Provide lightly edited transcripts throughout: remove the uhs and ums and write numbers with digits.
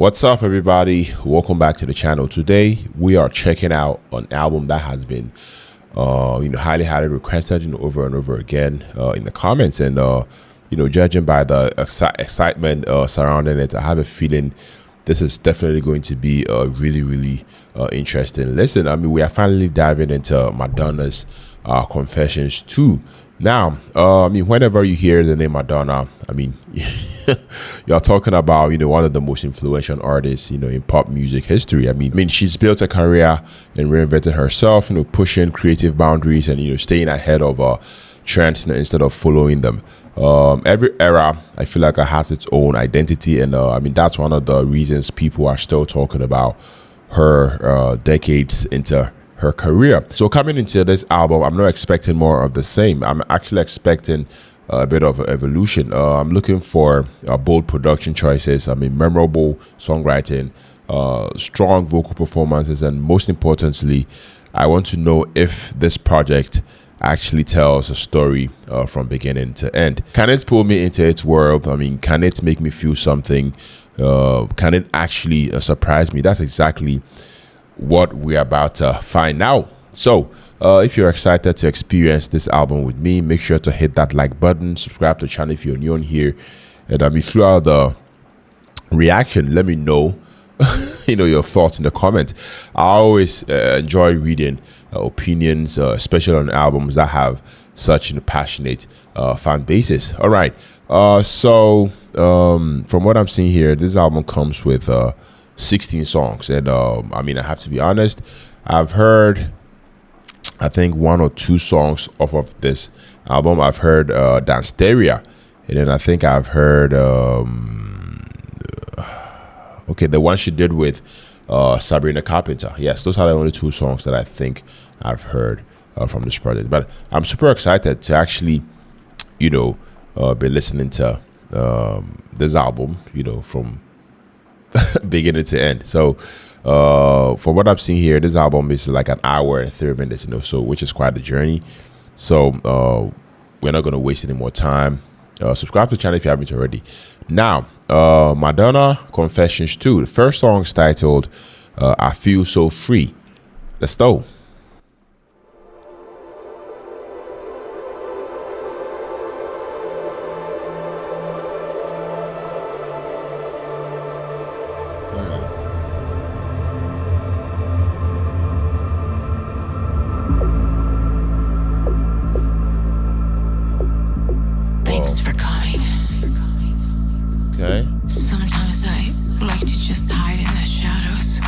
What's up, everybody? Welcome back to the channel. Today we are checking out an album that has been highly requested over and over again in the comments, and judging by the excitement surrounding it, I have a feeling this is definitely going to be really interesting. Listen, I mean, we are finally diving into Madonna's Confessions 2. Now, whenever you hear the name Madonna, I mean, you're talking about, one of the most influential artists, in pop music history. I mean, she's built a career and reinvented herself, pushing creative boundaries and, staying ahead of trends instead of following them. Every era, I feel like, it has its own identity. And that's one of the reasons people are still talking about her decades into her career. So coming into this album, I'm not expecting more of the same. I'm actually expecting a bit of evolution. I'm looking for bold production choices. Memorable songwriting, strong vocal performances, and most importantly, I want to know if this project actually tells a story from beginning to end. Can it pull me into its world? Can it make me feel something? Can it actually surprise me? That's exactly what we're about to find out. So if you're excited to experience this album with me, make sure to hit that like button, subscribe to the channel if you're new on here, and throughout the reaction, let me know your thoughts in the comments. I always enjoy reading opinions, especially on albums that have such passionate fan bases. All right, so from what I'm seeing here, this album comes with 16 songs, and I have to be honest, I've heard I think one or two songs off of this album. I've heard Danceteria, and then I think I've heard the one she did with Sabrina Carpenter. Yes, those are the only two songs that I think I've heard from this project. But I'm super excited to actually be listening to this album from beginning to end. So from what I've seen here, this album is like an hour and 30 minutes, so which is quite a journey. So we're not going to waste any more time. Subscribe to the channel if you haven't already. Now, Madonna Confessions 2. The first song is titled I Feel So Free. Let's go. Okay. Sometimes I like to just hide in the shadows.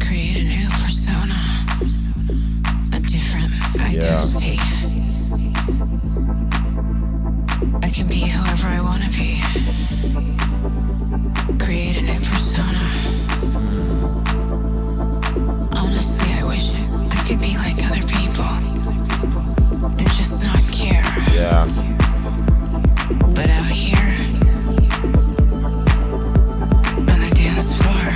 Create a new persona. A different identity. I can be whoever I want to be. Create a new persona. Honestly, I wish I could be like other people and just not care. Yeah. But out here, on the dance floor,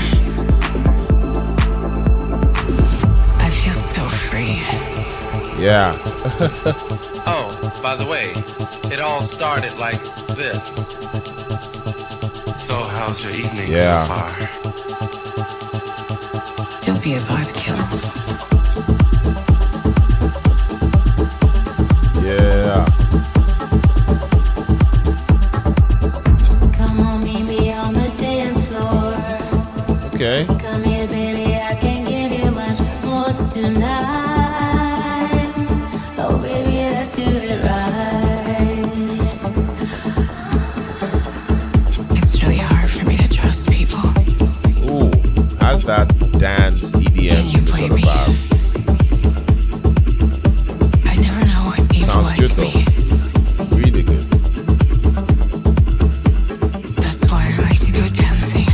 I feel so free. Yeah. Oh, by the way, it all started like this. So how's your evening so far? Don't be a vibe killer. Yeah. Come on, meet me on the dance floor. Okay. Come here, baby, I can give you much more tonight. Oh, baby, let's do it right. It's really hard for me to trust people. Ooh, how's that dance EDM Can you play sort of me? vibe? I never know what people Sounds like good though. me. Really good. That's why I like to go dancing.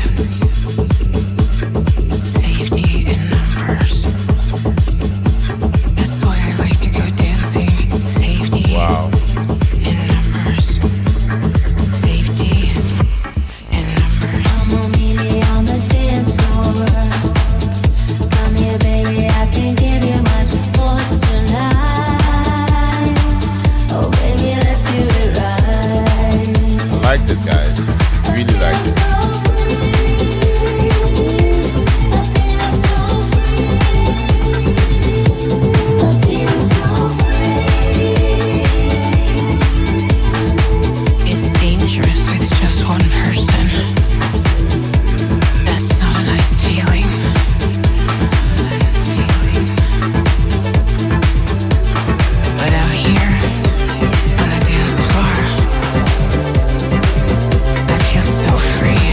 guys. Really like this. It's dangerous with just one person. That's not a nice feeling. But out here on the dance floor, I feel so free.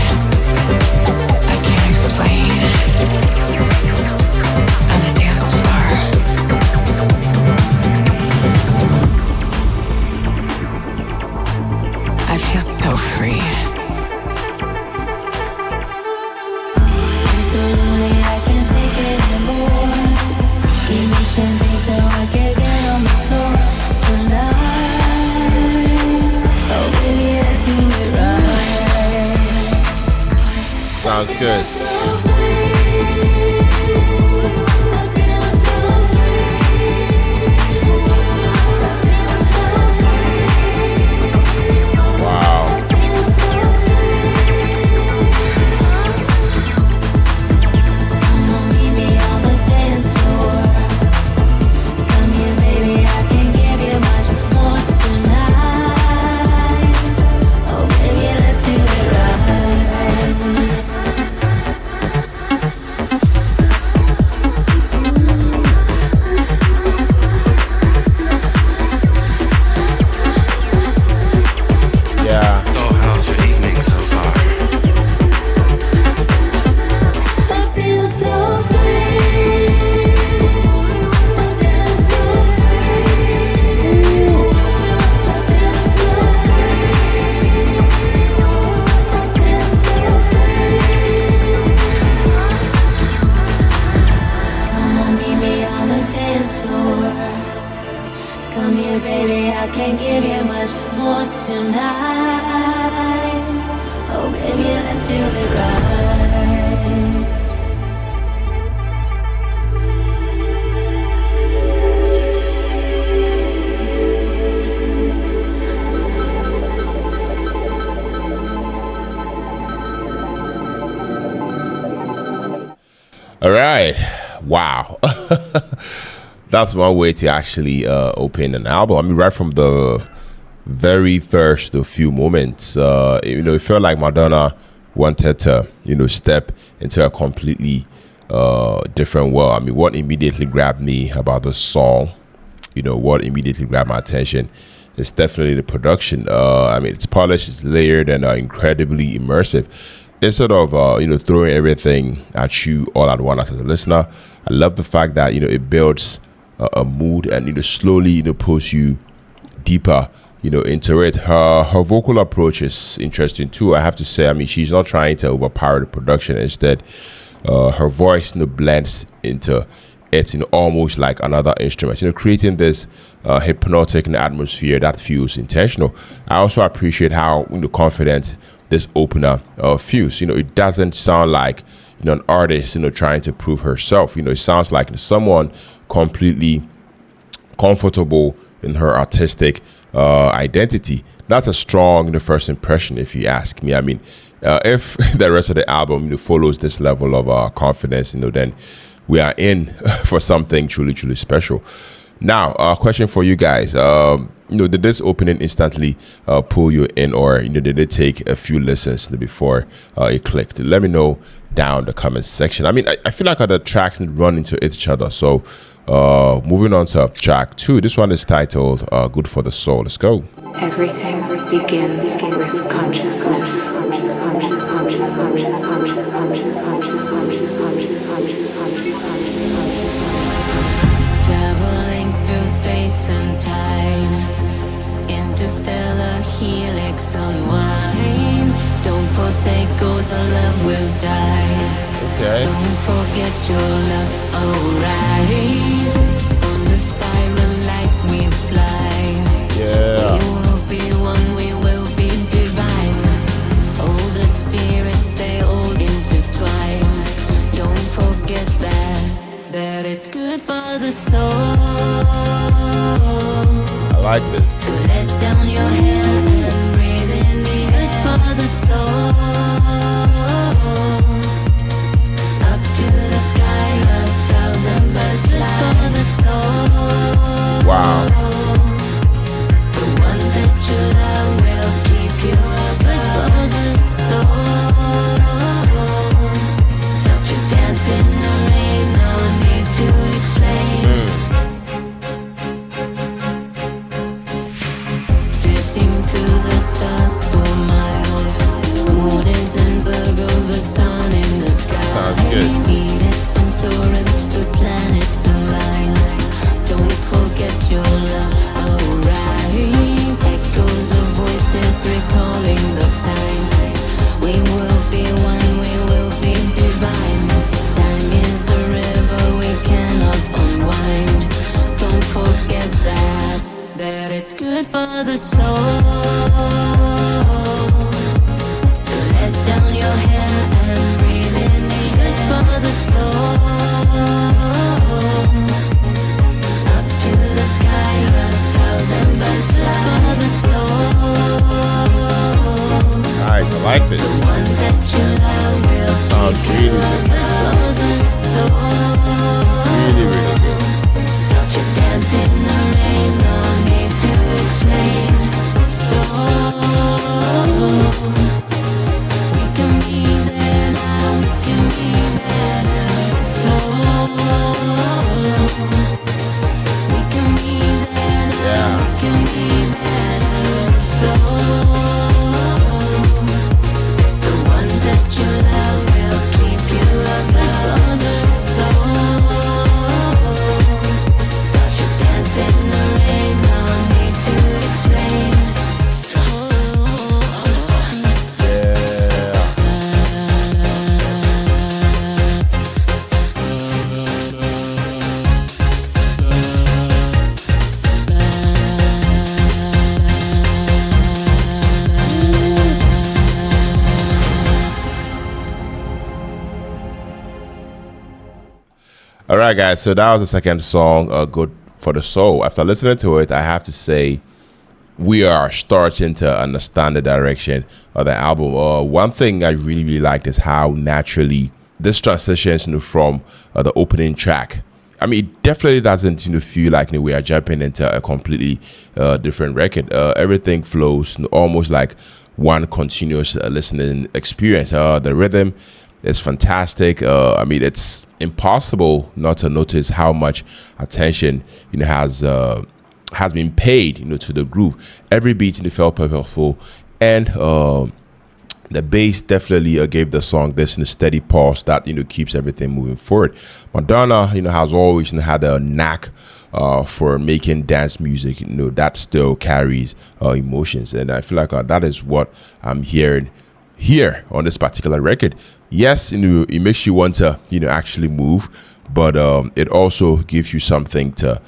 I can't explain. On the dance floor, I feel so free. So lonely I can't take it anymore. Give me champagne so I can get on the floor tonight. Oh baby, let's do it right. Sounds good. So free. I feel so Wow. Come on, meet me on the dance floor. Come here, baby, I can give you much more tonight. Oh, baby, let's do it right. Yeah. So how's your evening so far? I feel so free. I feel so free. I feel so free. I feel so free. Come on, meet me on the dance floor. Come here, baby, I can give you much more tonight. Oh, baby, let's do it right. All right. Wow. That's one way to actually open an album. I mean, right from the very first few moments, it felt like Madonna wanted to, step into a completely different world. I mean, what immediately grabbed me about the song, what immediately grabbed my attention is definitely the production. I mean, it's polished, it's layered, and incredibly immersive. Instead of throwing everything at you all at once as a listener, I love the fact that it builds a mood and slowly pulls you deeper into it. Her vocal approach is interesting too. I have to say, I mean, she's not trying to overpower the production. Instead, her voice blends into it almost like another instrument, creating this hypnotic atmosphere that feels intentional. I also appreciate how confident this opener feels. It doesn't sound like an artist trying to prove herself. It sounds like someone completely comfortable in her artistic identity. That's a strong first impression, if you ask me. I mean, if the rest of the album follows this level of confidence, then we are in for something truly, truly special. Now, a question for you guys. Did this opening instantly pull you in, or did it take a few listens before it clicked? Let me know down the comment section. I mean, I feel like the tracks run into each other. So moving on to track 2. This one is titled Good for the Soul. Let's go. Everything begins with consciousness. Traveling through space and time, interstellar helix unwind. Don't forsake good, the love will die. Okay. Don't forget your love, alright. On the spiral like we fly. Yeah. We will be one, we will be divine. All the spirits, they all intertwine. Don't forget that it's good for the soul. I like this. To let down your hair and breathe in the air. Good for the soul. It's up to the sky, a thousand birds fly for the soul. Wow. The ones that you love will keep you above for the soul. Such as dance in the rain, no need to explain. Drifting through the stars for miles. Waters and Virgo, the sun in the sky. Sounds good. Venus and Taurus, the planets align. Don't forget your love, alright. Echoes of voices recalling the time. We will be one, we will be divine. Time is a river we cannot unwind. Don't forget that it's good for the soul. To let down your hair and breathe in the good for the soul. It's up to the sky, a thousand birds fly for the soul. Nice, I like this. The ones that you love will Sounds keep really you good. above for the soul. Really, really good. Such as dance in the rain, no need to explain. So we can be there now, we can be better. So we can be there now, Yeah. we can be better. So the ones that you love will keep you above the soul. Such as dance in the rain, no need to explain. Yeah. All right, guys. So that was the second song, "Good for the Soul." After listening to it, I have to say we are starting to understand the direction of the album. One thing I really, really liked is how naturally this transitions, from the opening track. I mean, it definitely doesn't, feel like we are jumping into a completely different record. Everything flows almost like one continuous listening experience. The rhythm is fantastic. I mean, it's impossible not to notice how much attention has been paid to the groove. Every beat felt purposeful, and the bass definitely gave the song this steady pulse that keeps everything moving forward. Madonna has always had a knack for making dance music that still carries emotions, and I feel like that is what I'm hearing here on this particular record. Yes, it makes you want to actually move, but it also gives you something to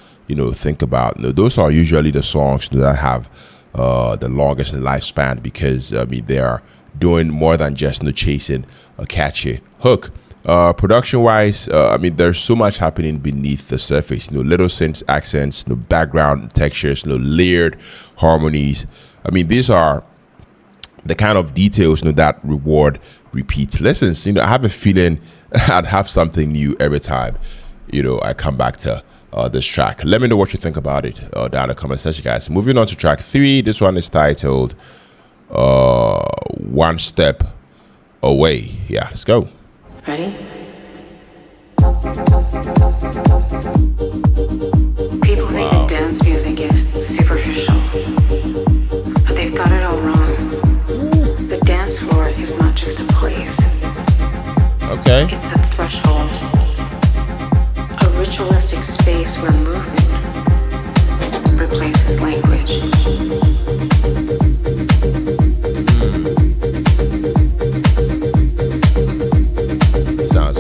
think about. Those are usually the songs that have the longest lifespan, because they are doing more than just chasing a catchy hook. Production wise, there's so much happening beneath the surface. Little synth accents, background textures, layered harmonies. These are the kind of details that reward repeat listens. I have a feeling I'd have something new every time I come back to this track. Let me know what you think about it down in the comment section, guys. Moving on to track 3. This one is titled One Step Away. Yeah, let's go. Ready? People think that dance music is superficial, but they've got it all wrong. The dance floor is not just a place. Okay. It's a threshold, a ritualistic space where movement replaces language. Sounds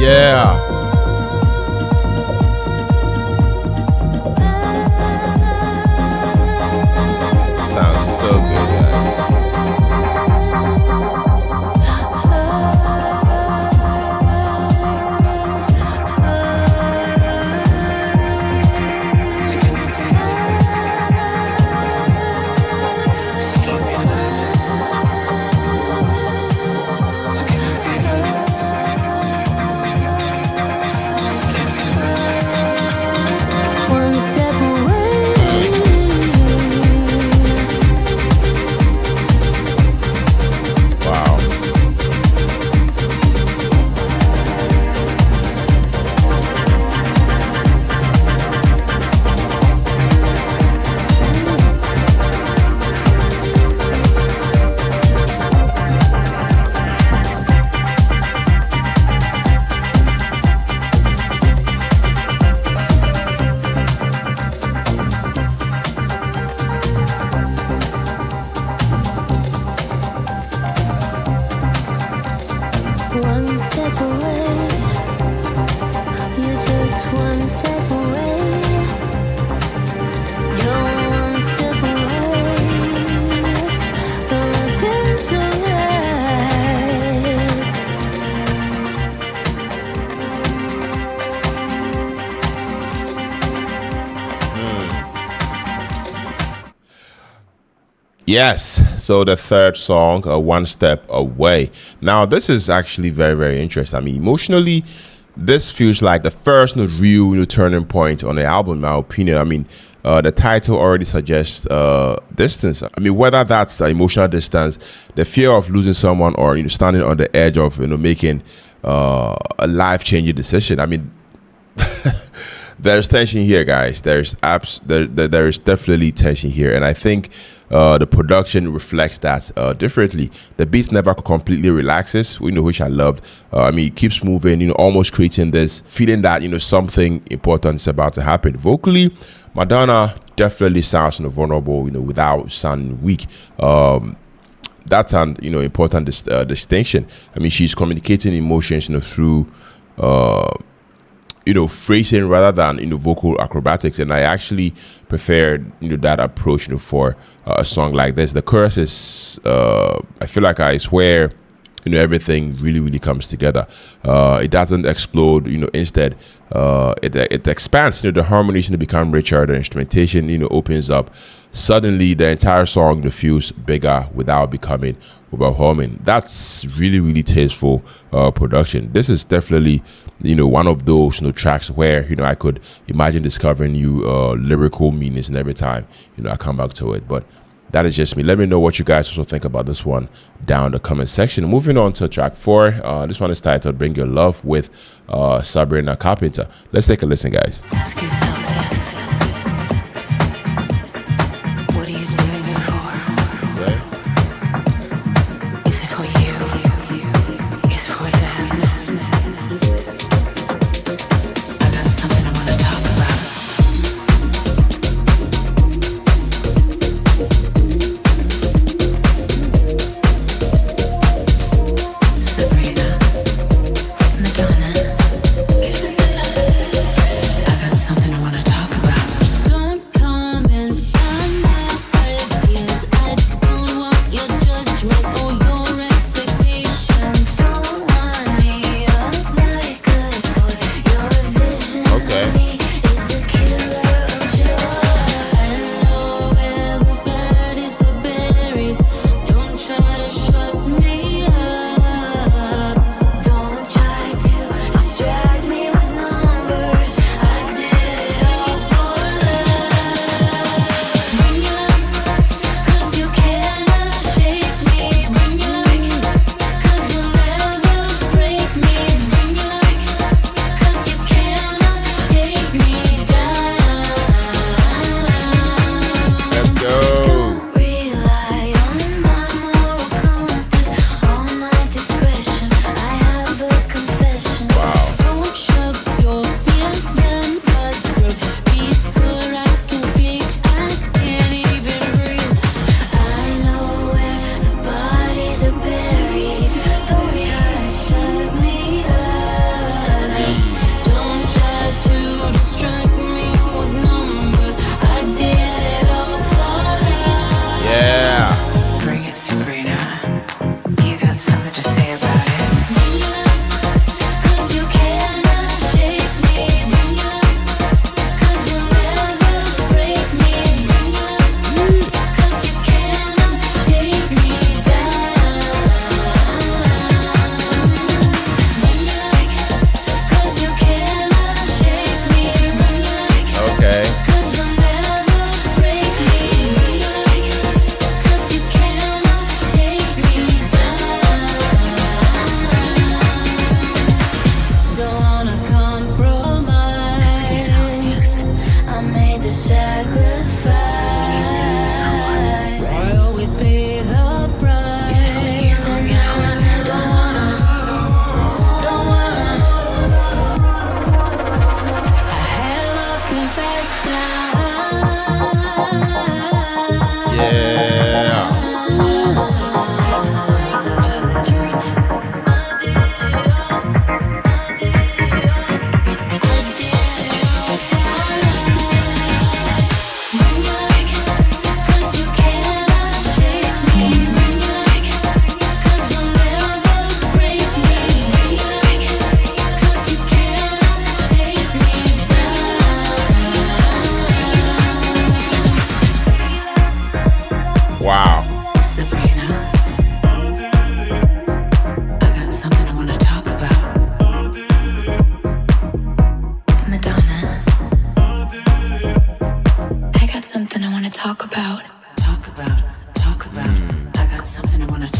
Yeah. Sounds so good, guys. One step away. Wow. One step away. You're just one step away. You're one step away. But it feels so right. Yes. So the third song, One Step Away. Now, this is actually very, very interesting. I mean, emotionally, this feels like the first real turning point on the album, in my opinion. I mean, the title already suggests distance. I mean, whether that's emotional distance, the fear of losing someone, or standing on the edge of making a life-changing decision. I mean, there's tension here, guys. There is definitely tension here, and I think the production reflects that differently. The beat never completely relaxes, which I loved. I mean, it keeps moving, almost creating this feeling that something important is about to happen. Vocally, Madonna definitely sounds vulnerable, without sounding weak. That's an important distinction. I mean, she's communicating emotions through phrasing rather than vocal acrobatics, and I actually prefer that approach for a song like this. The chorus is I feel like I swear everything really comes together. It doesn't explode, instead it expands. The harmonies become richer, the instrumentation opens up. Suddenly the entire song feels bigger without becoming overwhelming. That's really tasteful production. This is definitely one of those tracks where I could imagine discovering new lyrical meanings, and every time I come back to it. But that is just me. Let me know what you guys also think about this one down in the comment section. Moving on to track 4. This one is titled Bring Your Love with Sabrina Carpenter. Let's take a listen, guys. Ask yourself this. What are you doing it for? Is it for you? Is it for them? I got something I want to talk about. Sabrina, Madonna. I got something I want to talk about. Don't comment on my ideas. I don't want your judgment or your expectations. Don't wind me up like a toy. Your vision of Okay. me is a killer of joy. I know where the bodies are buried. Don't try to shut me up. Don't try to distract me with numbers. I did it all for love. Bring your love, 'cause you cannot shake me. Bring your love, 'cause you'll never break me. Bring your love, 'cause you cannot take me down. Let's go. Don't rely on my moral compass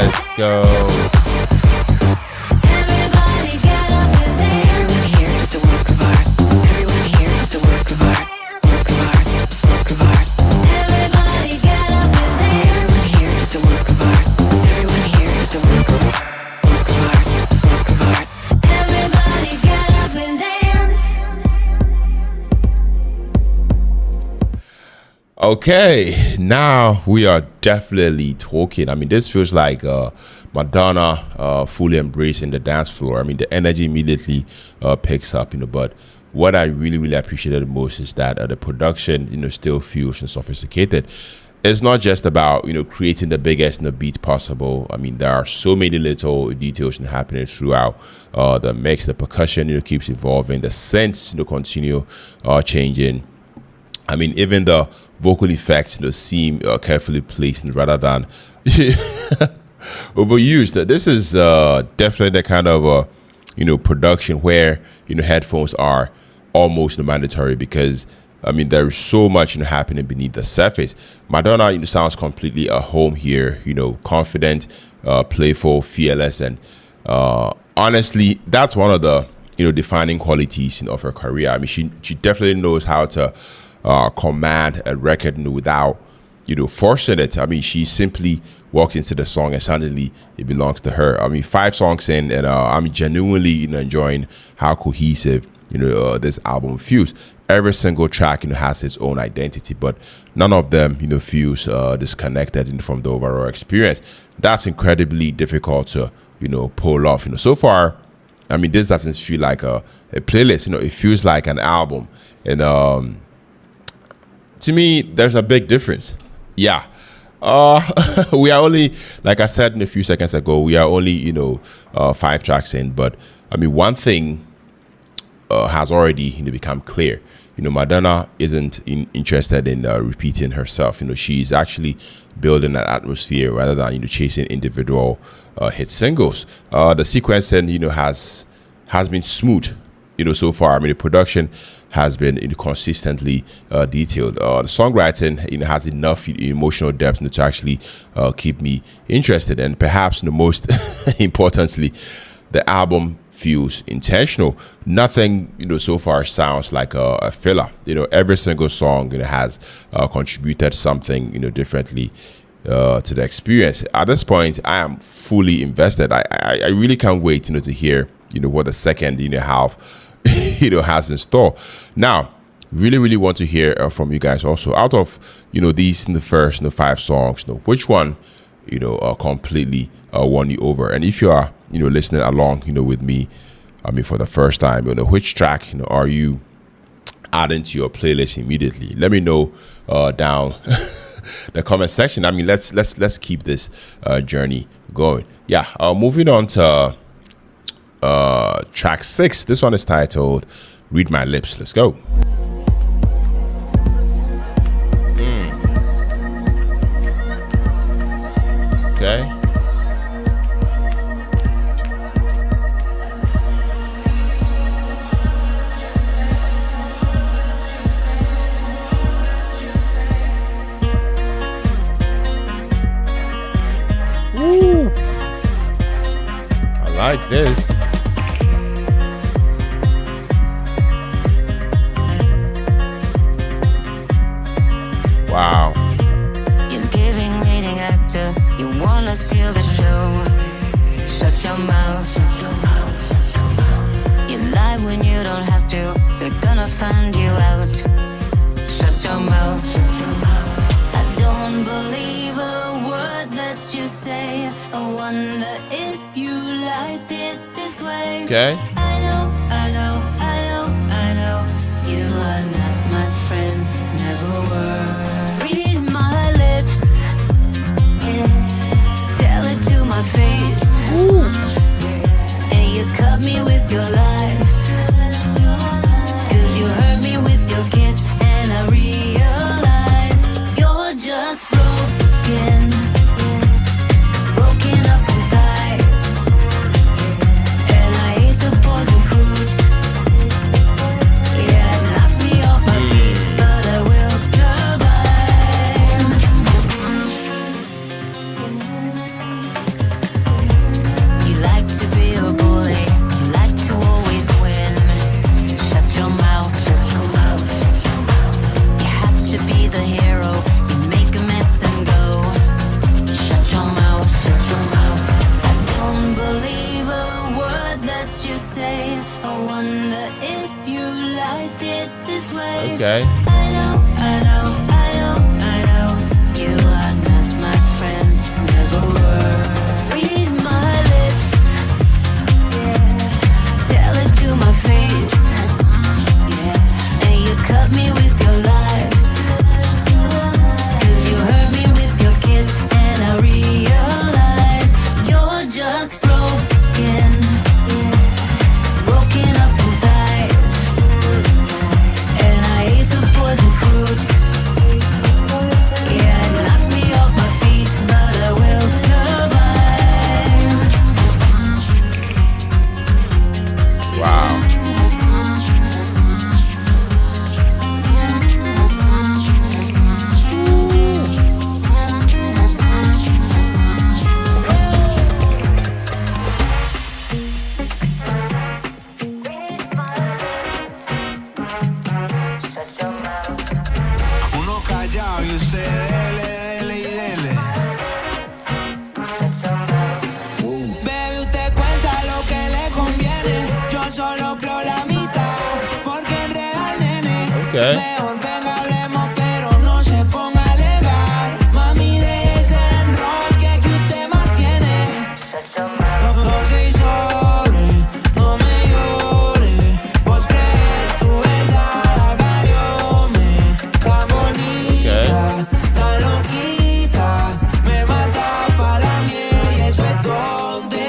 Let's go. Everybody get up and dance. Everyone here is a work of art. Everyone here is a work of art. Work of art. Work of art. Everybody get up and dance. Everyone here is a work of art. Everyone here is a work of art. Work of art. Work of art. Everybody get up and dance. Okay, now we are definitely talking. I mean, this feels like Madonna fully embracing the dance floor. I mean, the energy immediately picks up, but what I really appreciated the most is that the production, still feels sophisticated. It's not just about, creating the biggest beat possible. I mean, there are so many little details happening throughout the mix. The percussion, keeps evolving. The synths, continue changing. I mean, even the vocal effects, seem carefully placed rather than overused. This is definitely the kind of production where headphones are almost mandatory, because I mean there is so much happening beneath the surface. Madonna sounds completely at home here. Confident, playful, fearless, and honestly, that's one of the defining qualities of her career. I mean, she definitely knows how to command a record without forcing it. I mean, she simply walks into the song and suddenly it belongs to her. I mean, 5 songs in, and I'm genuinely enjoying how cohesive this album feels. Every single track has its own identity, but none of them feels disconnected from the overall experience. That's incredibly difficult to pull off. So far, I mean, this doesn't feel like a playlist. It feels like an album, and to me, there's a big difference. Yeah. We are only, like I said a few seconds ago, we are only, 5 tracks in. But, I mean, one thing has already become clear. Madonna isn't interested in repeating herself. She's actually building an atmosphere rather than, chasing individual hit singles. The sequencing, has been smooth, so far. I mean, the production has been consistently detailed. The songwriting has enough emotional depth to actually keep me interested, and perhaps most importantly, the album feels intentional. Nothing so far sounds like a filler. Every single song has contributed something differently to the experience. At this point, I am fully invested. I really can't wait to hear what the second half has in store. Now, really want to hear from you guys also. Out of these the first 5 songs, which one completely won you over? And if you are listening along with me, I mean, for the first time, which track are you adding to your playlist immediately? Let me know down the comment section. I mean, let's keep this journey going. Yeah, moving on to track 6. This one is titled Read My Lips. Let's go. Okay. Woo. I like this. Wow. You're giving leading actor. You wanna steal the show. Shut your mouth. You lie when you don't have to. They're gonna find you out. Shut your mouth. I don't believe a word that you say. I wonder if you liked it this way. Okay. I know. You are not my friend, never were. Read my lips, yeah. Tell it to my face. Yeah. And you cut me with your lies. 'Cause you hurt me with your kiss. And I realize you're just broken. Broken up inside. And I ate the poison fruit. Yeah, knock me off my feet, but I will survive. Okay. I know, I know, I know, I know. You are not my friend, never were. Read my lips, yeah. Tell it to my face, yeah. And you cut me with your lies. 'Cause you hurt me with your kiss, and I realize you're just broken, broken up inside. And I ate the poison fruit. Yeah, it knocked me off my feet, but I will survive. Wow. Shut your mouth. Uno callado y usted dele y dele. Shut your mouth. Baby, usted cuenta lo que le conviene. Yo solo creo la mitad, porque enreda al nene. Okay. Mejor venga, hablemos, pero no se ponga a alegar. Mami, de ese enrosque que usted mantiene. Shut your mouth. No se llore, no me llore. Vos crees tu verdad, galeóme. Tan bonita, tan loquita. Me mata pa' la miel y eso es donde.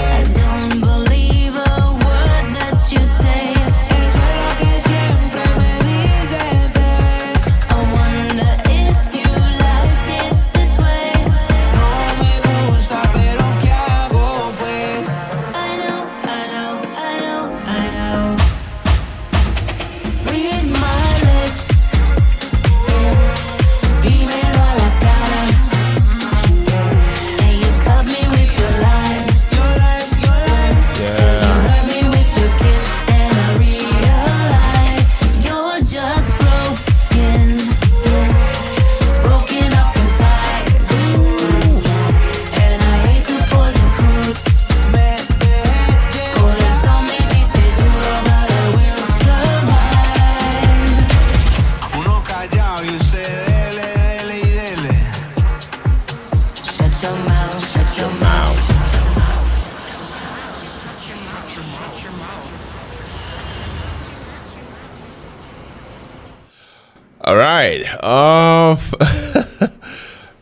I don't believe a word that you say. Eso es lo que siempre me dices, bebé. I wonder if you liked it this way. No me gusta, pero ¿qué hago, pues? I know, I know, I know, I know. Read my lips. Dímelo a la cara. And you cut me with your lies. Your lies, your lies. You hurt me with your kiss, and I realize you're just broken, broken up inside. And I hate the poison fruit. Me dejé Corazón me diste duro, but I will survive. Uno callado y usted dele y dele. Shut your mouth, shut your mouth. All right.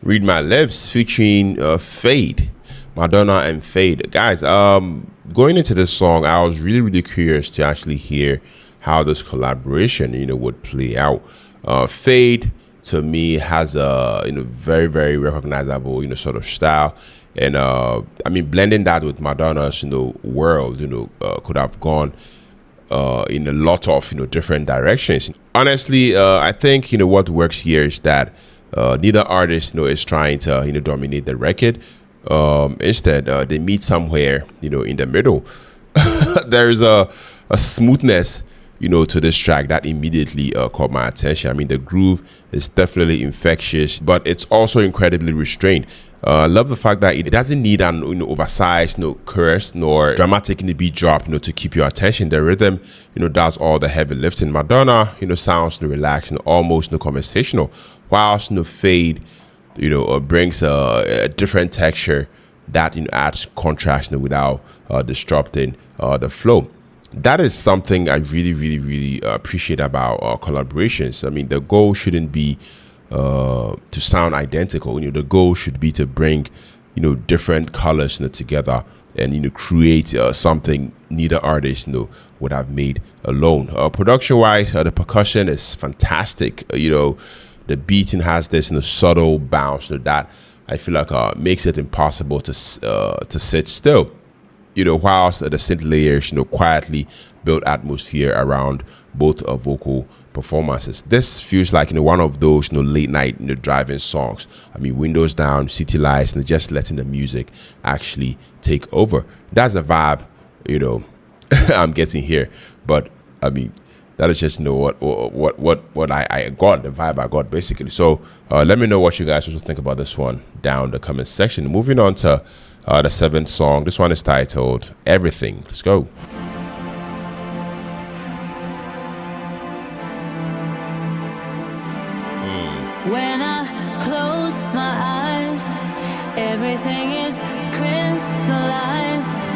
Read My Lips featuring Feid, Madonna and Feid. Guys, going into this song, I was really curious to actually hear how this collaboration, would play out. Feid, to me, has a very recognizable sort of style, and I mean, blending that with Madonna's world, could have gone in a lot of different directions. Honestly, I think what works here is that neither artist is trying to dominate the record. Instead, they meet somewhere in the middle. There's a smoothness to this track that immediately caught my attention. I mean, the groove is definitely infectious, but it's also incredibly restrained. I love the fact that it doesn't need an oversized chorus nor dramatic in the beat drop to keep your attention. The rhythm does all the heavy lifting. Madonna sounds relaxed and almost conversational, whilst Feid brings a different texture that adds contrast without disrupting the flow. That is something I really appreciate about collaborations. I mean, the goal shouldn't be to sound identical. The goal should be to bring different colors together and create something neither artist would have made alone. Production wise, the percussion is fantastic. The beating has this subtle bounce that I feel like makes it impossible to sit still. Whilst the synth layers quietly build atmosphere around both vocal performances. This feels like one of those late night driving songs. I mean, windows down, city lights, and just letting the music actually take over. That's the vibe I'm getting here. But I mean, that is just what I got, the vibe I got basically. So let me know what you guys also think about this one down the comment section. Moving on to the seventh song. This one is titled Everything. Let's go.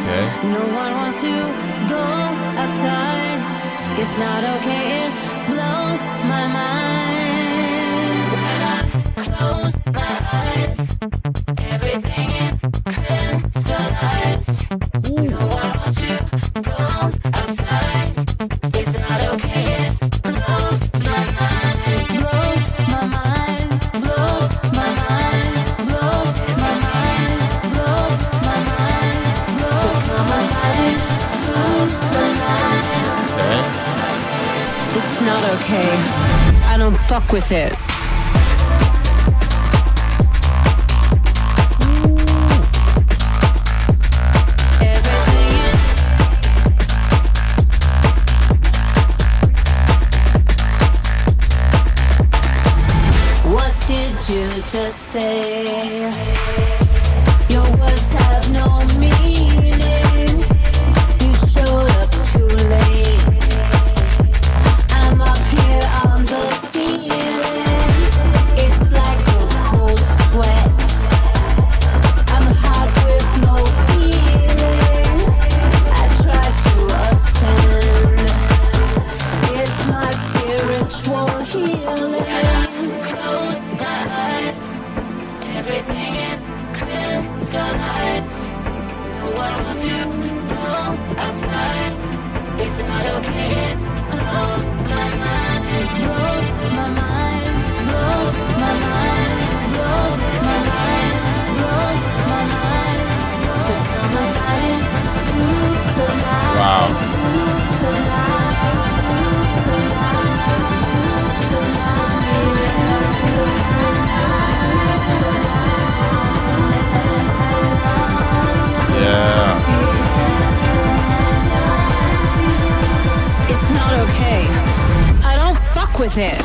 No one wants to go outside. It's not okay, it blows my mind. When I close my eyes, everything is crystallized. No one wants to go outside. It's not okay, it blows my mind. Blows my mind, blows my mind, blows my mind, blows my mind. So come outside to the light. It's not okay. I don't fuck with it. What did you just say? Your words have no meaning. You showed up too late. I'm up here on the ceiling. It's like a cold sweat. I'm hot with no feeling. I try to ascend. It's my spiritual healing. Close my eyes. Everything is crystallized. No one wants to go outside. It's not okay. It blows my mind. Blows my mind. Blows my mind. Blows my mind. Blows my mind. So come outside into the light. Wow. To the light. To the light. To the light. Yeah. It's not okay. I don't fuck with it.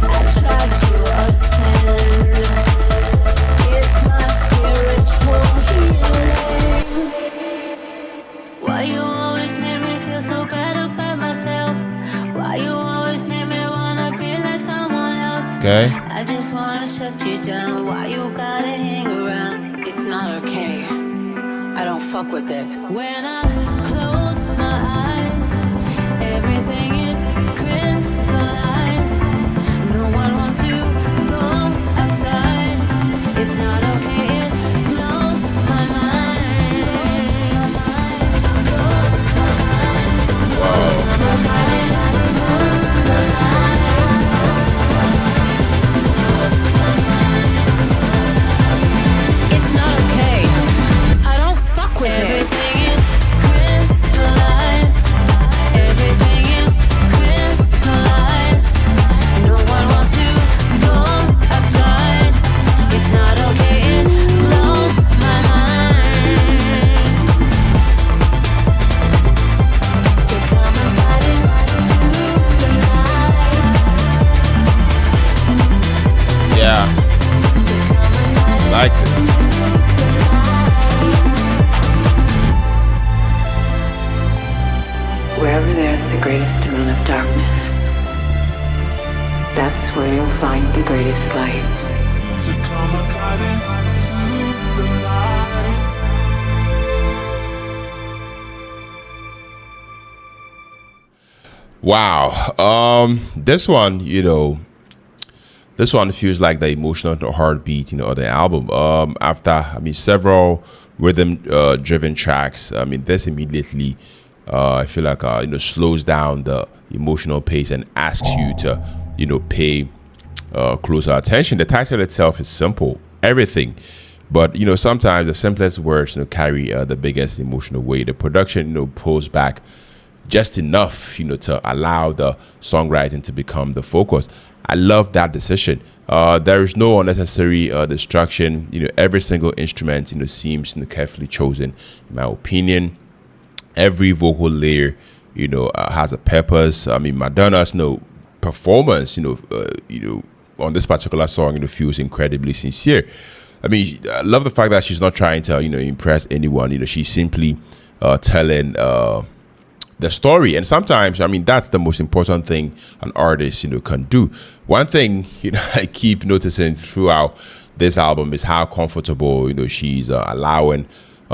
I tried to ascend. It's my spiritual healing. Why you always make me feel so bad about myself? Why you always make me wanna be like someone else? Okay. I just wanna shut you down. Why you gotta hang around? It's not okay. I don't fuck with it. When I close my eyes, everything is crystallized. No one wants to go outside. It's not okay. It blows my mind. Blows my mind. Blows my mind. Blows my mind. It's not okay. I don't fuck with it. Everything is crystallized. Everything is crystallized. No one wants to go outside. It's not okay. It blows my mind. So come outside into the light. Yeah. So come outside Like it. into the light. Wherever there's the greatest amount of darkness, that's where you'll find the greatest light. So come outside into the light. Wow. This one, this one feels like the emotional heartbeat, of the album. After, several rhythm driven tracks, this immediately, I feel like, slows down the emotional pace and asks you to, pay closer attention. The title itself is simple, everything. But, sometimes the simplest words, carry the biggest emotional weight. The production, pulls back just enough, to allow the songwriting to become the focus. I love that decision. There is no unnecessary distraction. Every single instrument, seems carefully chosen, in my opinion. Every vocal layer, has a purpose. Madonna's, performance, on this particular song, feels incredibly sincere. I love the fact that she's not trying to, impress anyone. She's simply telling the story. And sometimes, I mean, that's the most important thing an artist, can do. One thing, I keep noticing throughout this album is how comfortable, she's allowing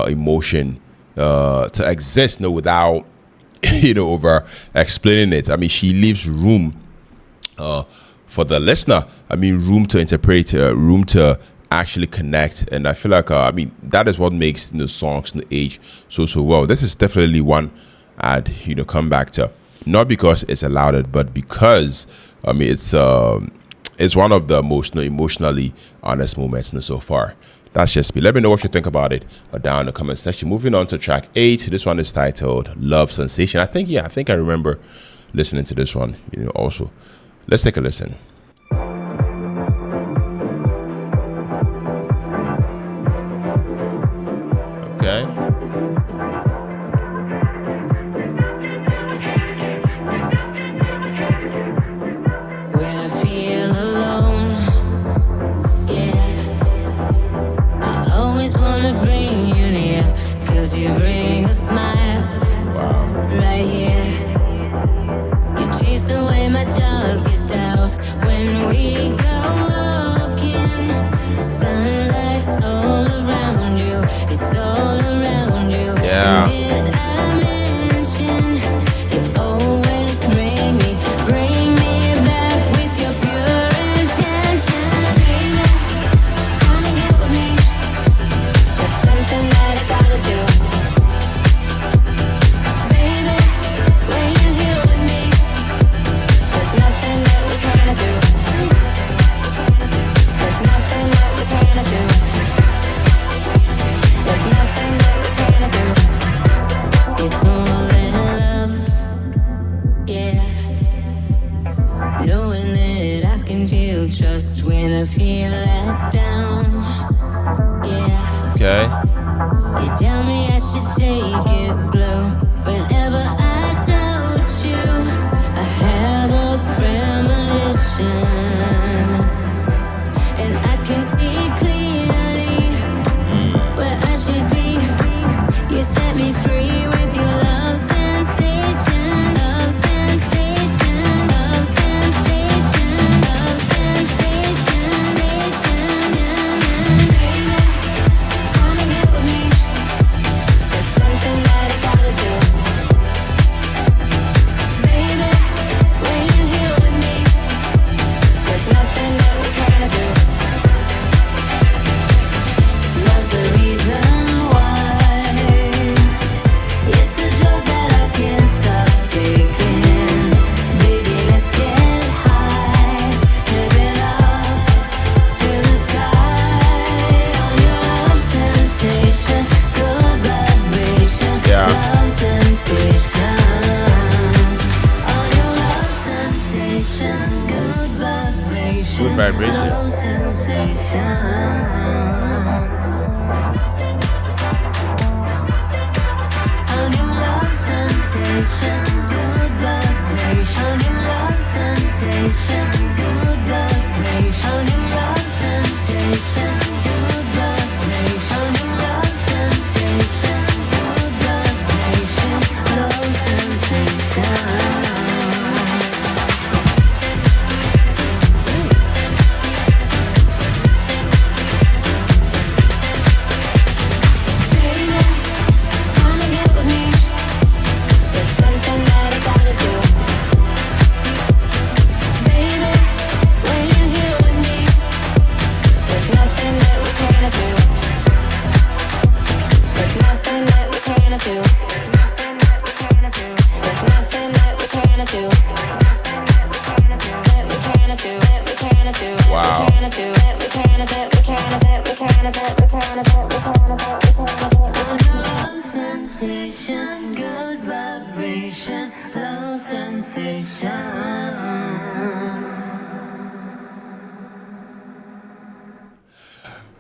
emotion to exist, without, over explaining it. I mean, she leaves room for the listener. I mean, room to interpret, room to actually connect. And I feel like, that is what makes songs age so well. This is definitely one I'd come back to, not because it's allowed, but because it's one of the most emotionally honest moments so far. That's just me. Let me know what you think about it down in the comment section. Moving on to track 8. This one is titled Love Sensation. I think I remember listening to this one also. Let's take a listen. Okay.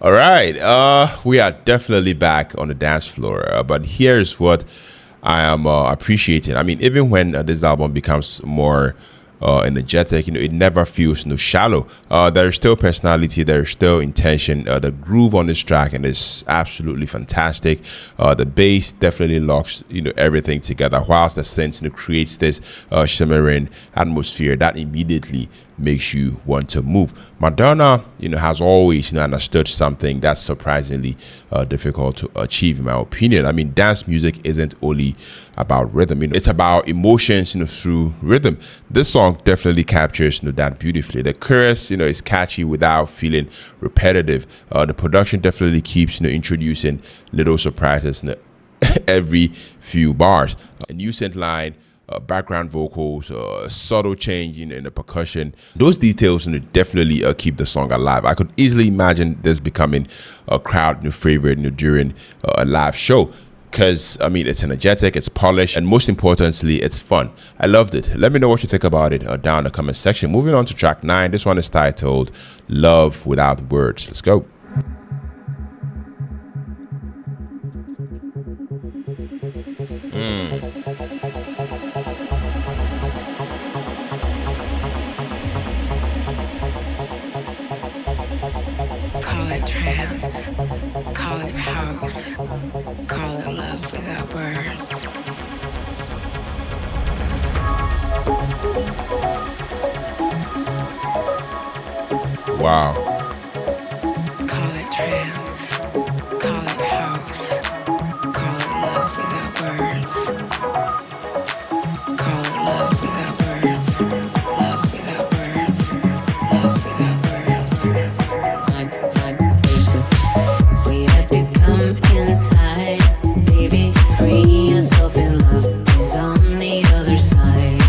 All right, we are definitely back on the dance floor, but here's what I am appreciating. I mean, even when this album becomes more energetic. It never feels shallow. There's still personality, there's still intention. The groove on this track and is absolutely fantastic. The bass definitely locks everything together, whilst the synth creates this shimmering atmosphere that immediately makes you want to move. Madonna has always understood something that's surprisingly difficult to achieve, in my opinion. I mean, dance music isn't only about rhythm, it's about emotions through rhythm. This song definitely captures that beautifully. The chorus is catchy without feeling repetitive. The production definitely keeps introducing little surprises every few bars. A new synth line, background vocals, subtle change in the percussion. Those details definitely keep the song alive. I could easily imagine this becoming a crowd favorite during a live show, because I mean, it's energetic, it's polished, and most importantly, it's fun. I loved it. Let me know what you think about it down in the comment section. Moving on to track 9. This one is titled Love Without Words. Let's go. Call it trance, call it house, call it love without words. Wow. Call it trance, call it house, call it love without words. Call it love without words, love without words, love without words. We had to come inside, baby, free yourself in love is on the other side.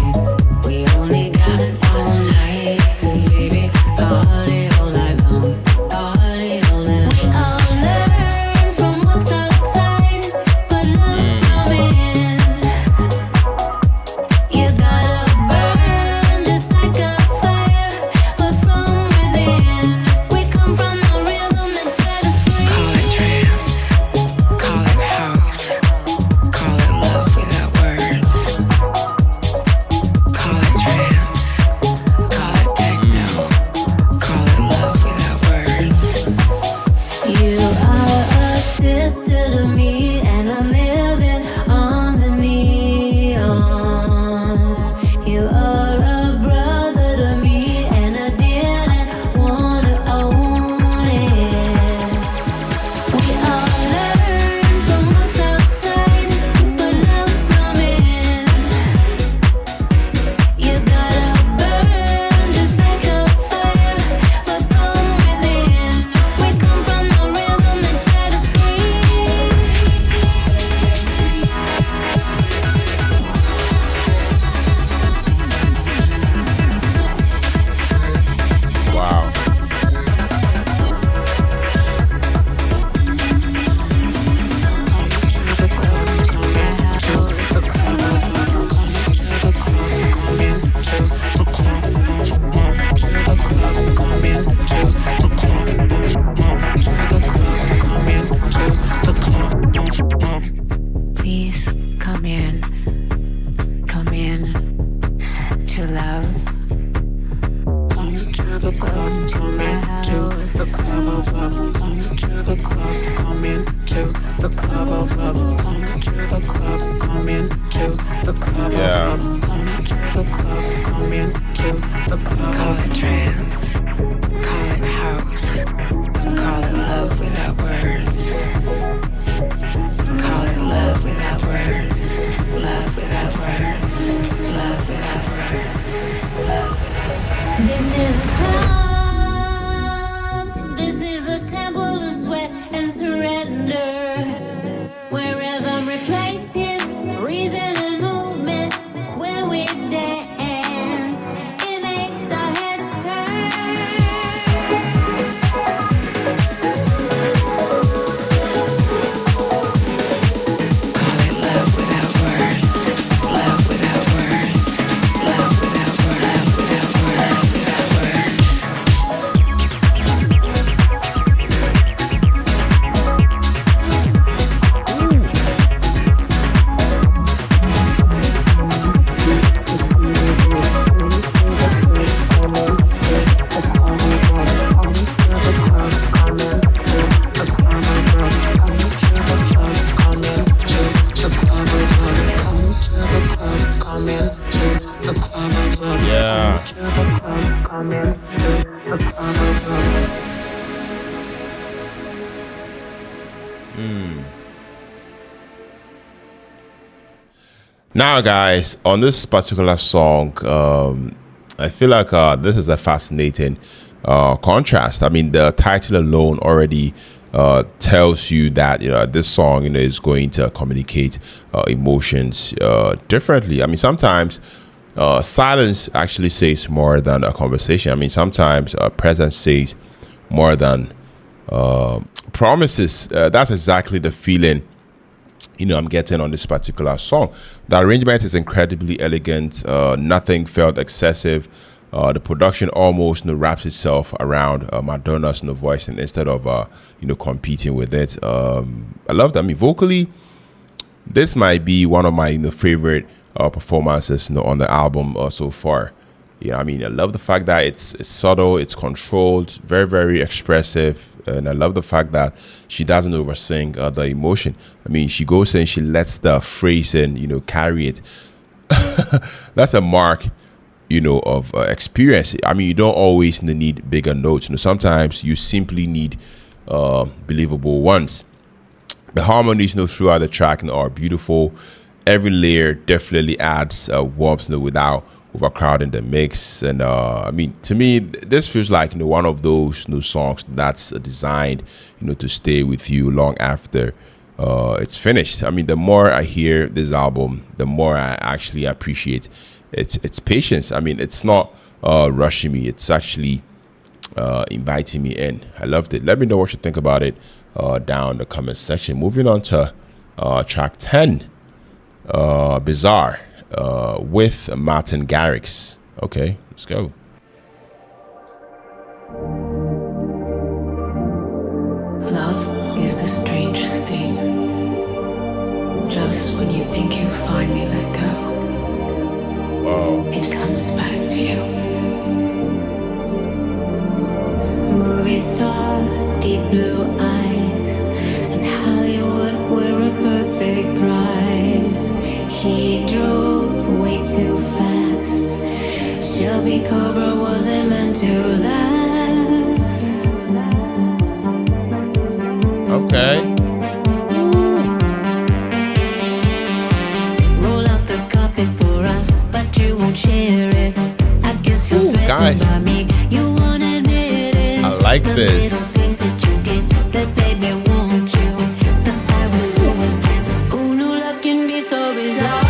We only got all night to baby party all night long, party all night long. We all learn from what's outside, but love coming in. You gotta burn just like a fire, but from within. We come from the rhythm that set us free. Call it trance, call it house, call it love without words. Call it trance, call it techno, call it love without words. You are a sister to me, and I'm living on the neon. You are a brother to me, and I didn't wanna own it. We all learn from what's outside, but love coming in. You gotta burn just like a fire, but from within. We come from the rhythm that set us free. Wow. Please come in to love. Come to the club, come into the club of love. Come to the club, come into the club of love. Come to the club, come into the club Yeah. of love. Come to the club, come into the club. Call it trance, call it house, call it love without words. Call it love without words, love without words, love without words, love without words. This is a club. This is a temple of sweat and surrender, where rhythm replaces reason and movement. When we dance, it makes our heads turn. Call it love without words, love without words, love without words, love without words, without words. Now, guys, on this particular song, I feel like this is a fascinating contrast. I mean, the title alone already tells you that this song is going to communicate emotions differently. I mean, sometimes silence actually says more than a conversation. I mean, sometimes presence says more than promises. That's exactly the feeling I'm getting on this particular song. The arrangement is incredibly elegant. Nothing felt excessive. The production almost wraps itself around Madonna's voice, and instead of competing with it. I love that. I mean, vocally, this might be one of my favorite performances on the album so far. I mean, I love the fact that it's subtle, it's controlled, very, very expressive. And I love the fact that she doesn't oversing the emotion. I mean, she goes in, she lets the phrase and, carry it. That's a mark, of experience. I mean, you don't always need bigger notes. Sometimes you simply need believable ones. The harmonies, throughout the track are beautiful. Every layer definitely adds warmth, without overcrowding the mix. And I mean, to me, this feels like one of those new songs that's designed to stay with you long after it's finished. I mean, the more I hear this album, the more I actually appreciate its patience. I mean, it's not rushing me, it's actually inviting me in. I loved it. Let me know what you think about it down in the comment section. Moving on to track 10, Bizarre, with Martin Garrix. Okay, let's go. Love is the strangest thing. Just when you think you finally let go, it comes back to you. Movie star, deep blue eyes, and Hollywood were a perfect prize. He drove way too fast. Shelby Cobra wasn't meant to last. Okay. Roll out the carpet for us, but you won't share it. I guess you're threatened guys, by me. You won't admit it. I like The this. little things that you get that made me want you. The fire was so intense. Who knew love can be so bizarre?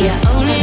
Yeah, only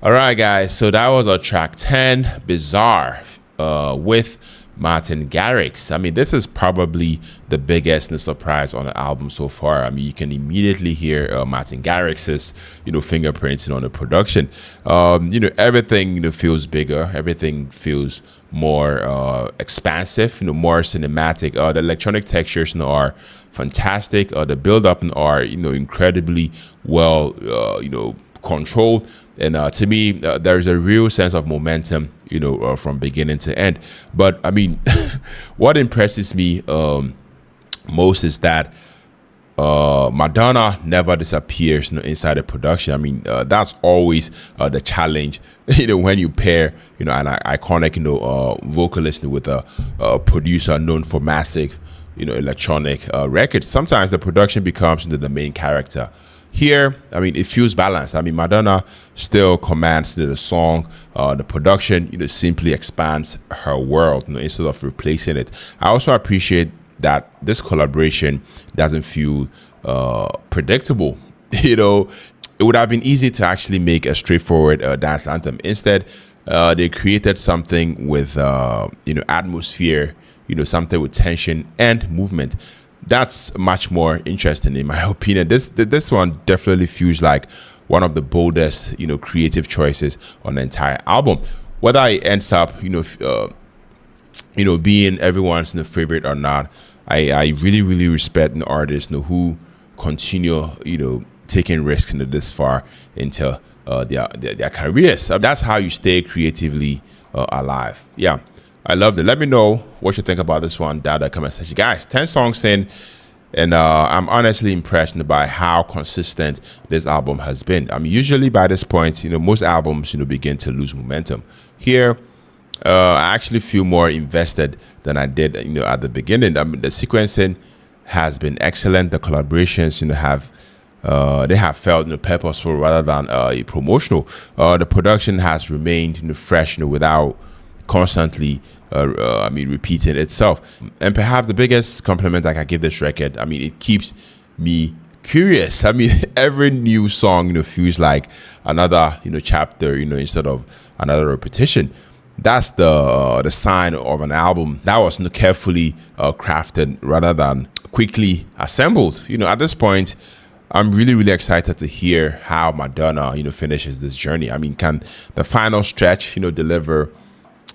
All right, guys. So that was our track 10, Bizarre, with Martin Garrix. I mean, this is probably the biggest surprise on the album so far. I mean, you can immediately hear Martin Garrix's, fingerprints on the production. Everything, feels bigger. Everything feels more expansive, more cinematic. The electronic textures, are fantastic. The build-up are, incredibly well, controlled. And to me, there's a real sense of momentum, from beginning to end. But I mean, what impresses me most is that Madonna never disappears inside the production. I mean, that's always the challenge, when you pair, an iconic, vocalist with a producer known for massive, electronic records. Sometimes the production becomes the main character. Here, I mean, it feels balanced. I mean, Madonna still commands the song. The production, simply expands her world, instead of replacing it. I also appreciate that this collaboration doesn't feel predictable. It would have been easy to actually make a straightforward dance anthem. Instead, they created something with, atmosphere, something with tension and movement. That's much more interesting, in my opinion. This one definitely feels like one of the boldest, creative choices on the entire album. Whether it ends up, being everyone's favorite or not, I really, really respect the artists, who continue, taking risks this far into their careers. That's how you stay creatively alive. Yeah. I loved it. Let me know what you think about this one down in the comment section. Guys, 10 songs in, and I'm honestly impressed by how consistent this album has been. I mean, usually by this point, most albums, begin to lose momentum. Here, I actually feel more invested than I did, at the beginning. I mean, the sequencing has been excellent. The collaborations, they have felt purposeful rather than promotional. The production has remained fresh, without constantly repeating itself. And perhaps the biggest compliment I can give this record, I mean, it keeps me curious. I mean, every new song feels like another chapter, instead of another repetition. That's the sign of an album that was carefully crafted rather than quickly assembled. At this point, I'm really, really excited to hear how Madonna finishes this journey. I mean, can the final stretch deliver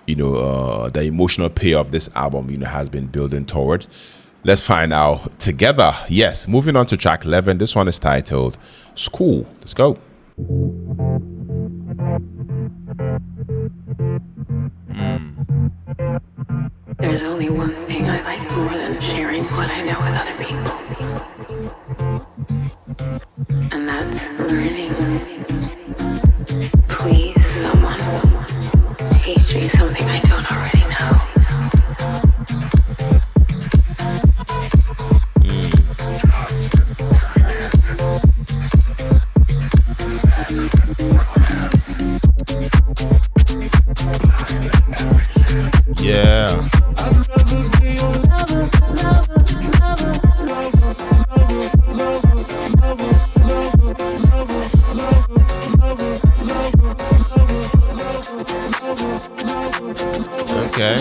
the emotional payoff this album has been building towards? Let's find out together. Yes, moving on to track 11. This one is titled School. Let's go. There's only one thing I like more than sharing what I know with other people, and that's learning. Please, someone, teach me something I don't already know. Yeah. Okay.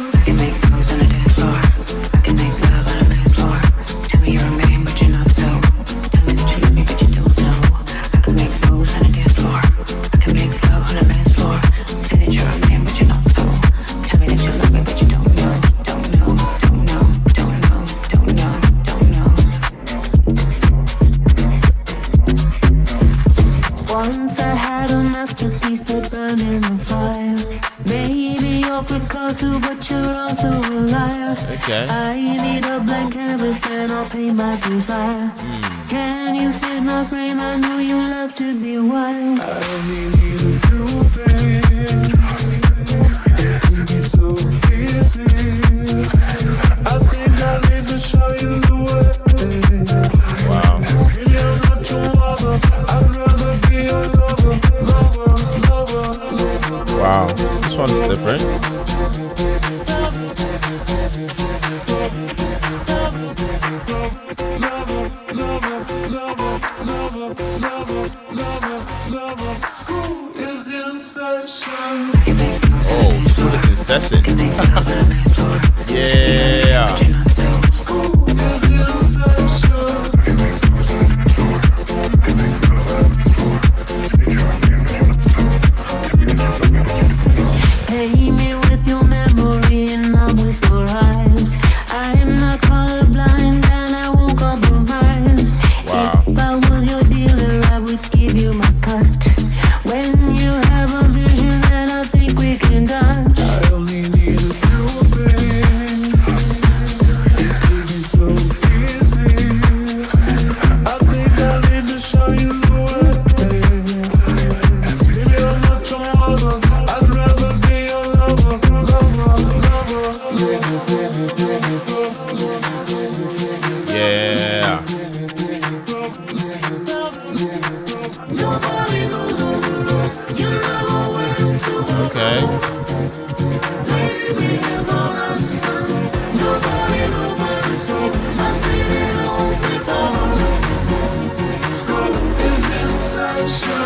I can make moves on a dance floor. I can make love on a dance floor. Tell me you're a man, but you're not so. Tell me that you love me, but you don't know. I can make moves on a dance floor. I can make love on a dance floor. Say that you're a man, but you're not so. Tell me that you love me, but you don't know. Don't know, don't know, don't know, don't know, don't know. Once I had a masterpiece that burned in the fire. Maybe you're Picasso, but you're also a liar. Okay. I need a blank canvas and I'll paint my desire. Can you fit my frame? I know you love to be wild. I only need a few things. It can be so easy. I think I need to show you the way. Wow. Maybe I'm not your mother. I'd rather be a lover. Wow. This one is different. Testing. Yeah. Pay me with your memory and not with your eyes. I am not colorblind and I won't compromise. Wow. If I was your dealer, I would give you my cut. When you have a vision, then I think we can touch. I only need a few things. It could be so easy. I think I need to show you the way. 'Cause maybe I'm not your mother. I'd rather be your lover, Yeah. Nobody knows all the rest. You never went to Okay. baby, here's all I said. Nobody, so I see it all before. School is in session.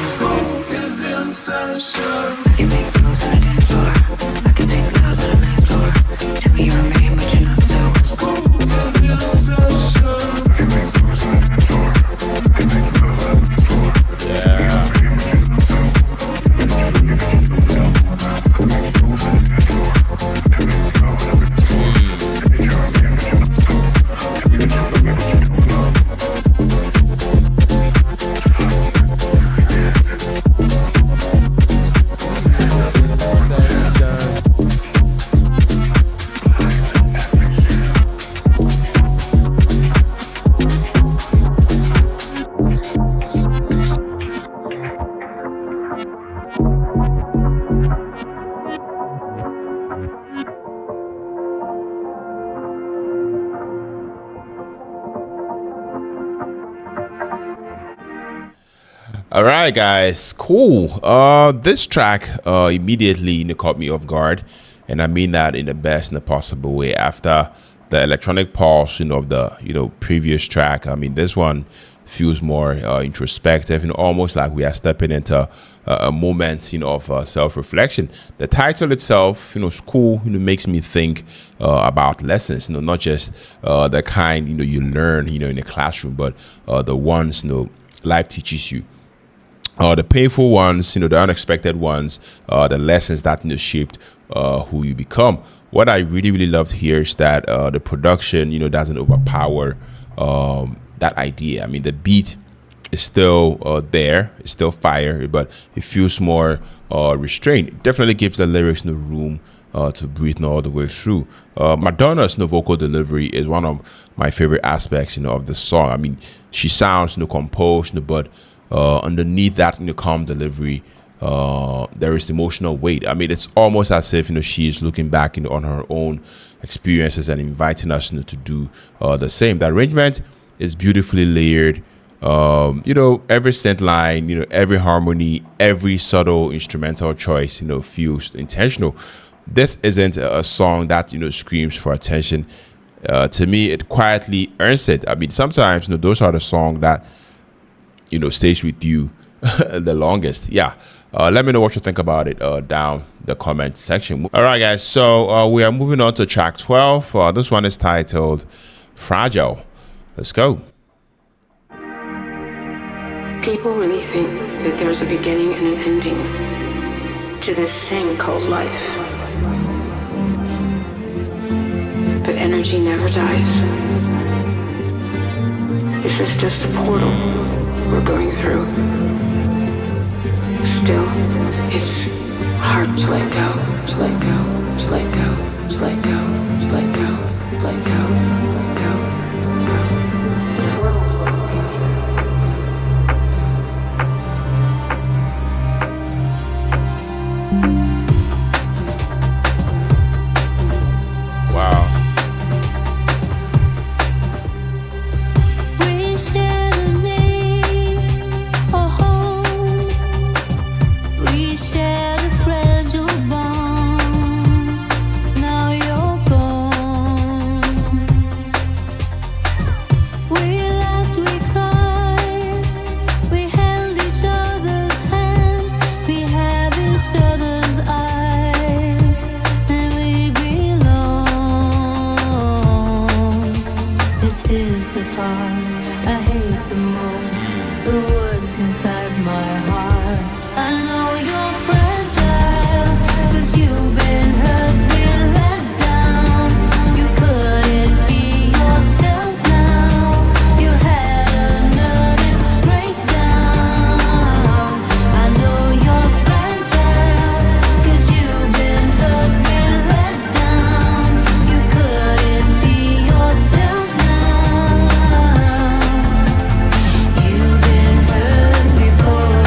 School is in session. You make moves on a dance floor. I can make love on a nice floor. Tell me you're a man, but you're not so. School is in session. Yeah. All right, guys, cool. This track immediately caught me off guard, and I mean that in the best and the possible way. After the electronic pulse, of the previous track, I mean this one feels more introspective, almost like we are stepping into a moment, of self-reflection. The title itself, school, makes me think about lessons, not just the kind you learn, in the classroom, but the ones life teaches you. The painful ones, the unexpected ones, the lessons that shaped who you become. What I really, really loved here is that the production, doesn't overpower that idea. I mean, the beat is still there, it's still fire, but it feels more restrained. It definitely gives the lyrics no room to breathe all the way through. Madonna's vocal delivery is one of my favorite aspects, of the song. I mean, she sounds composed, but underneath that calm delivery, there is emotional weight. I mean, it's almost as if she is looking back on her own experiences and inviting us to do the same. The arrangement is beautifully layered. Every synth line, every harmony, every subtle instrumental choice, feels intentional. This isn't a song that screams for attention. To me, it quietly earns it. I mean, sometimes those are the songs that stays with you the longest. Yeah. Let me know what you think about it down the comment section. All right, guys. So we are moving on to track 12. This one is titled Fragile. Let's go. People really think that there's a beginning and an ending to this thing called life. But energy never dies. This is just a portal we're going through. Still, it's hard to let go, to let go, to let go, to let go, to let go, let go, let go, let go. Wow. We share a name, a home. We shared a fragile bond. Now you're gone. the most the words inside my heart. I know you're fragile, 'cause you've been hurt, been let down. You couldn't be yourself now. You had a nervous breakdown. I know you're fragile, 'cause you've been hurt, been let down. You couldn't be yourself now. You've been hurt before.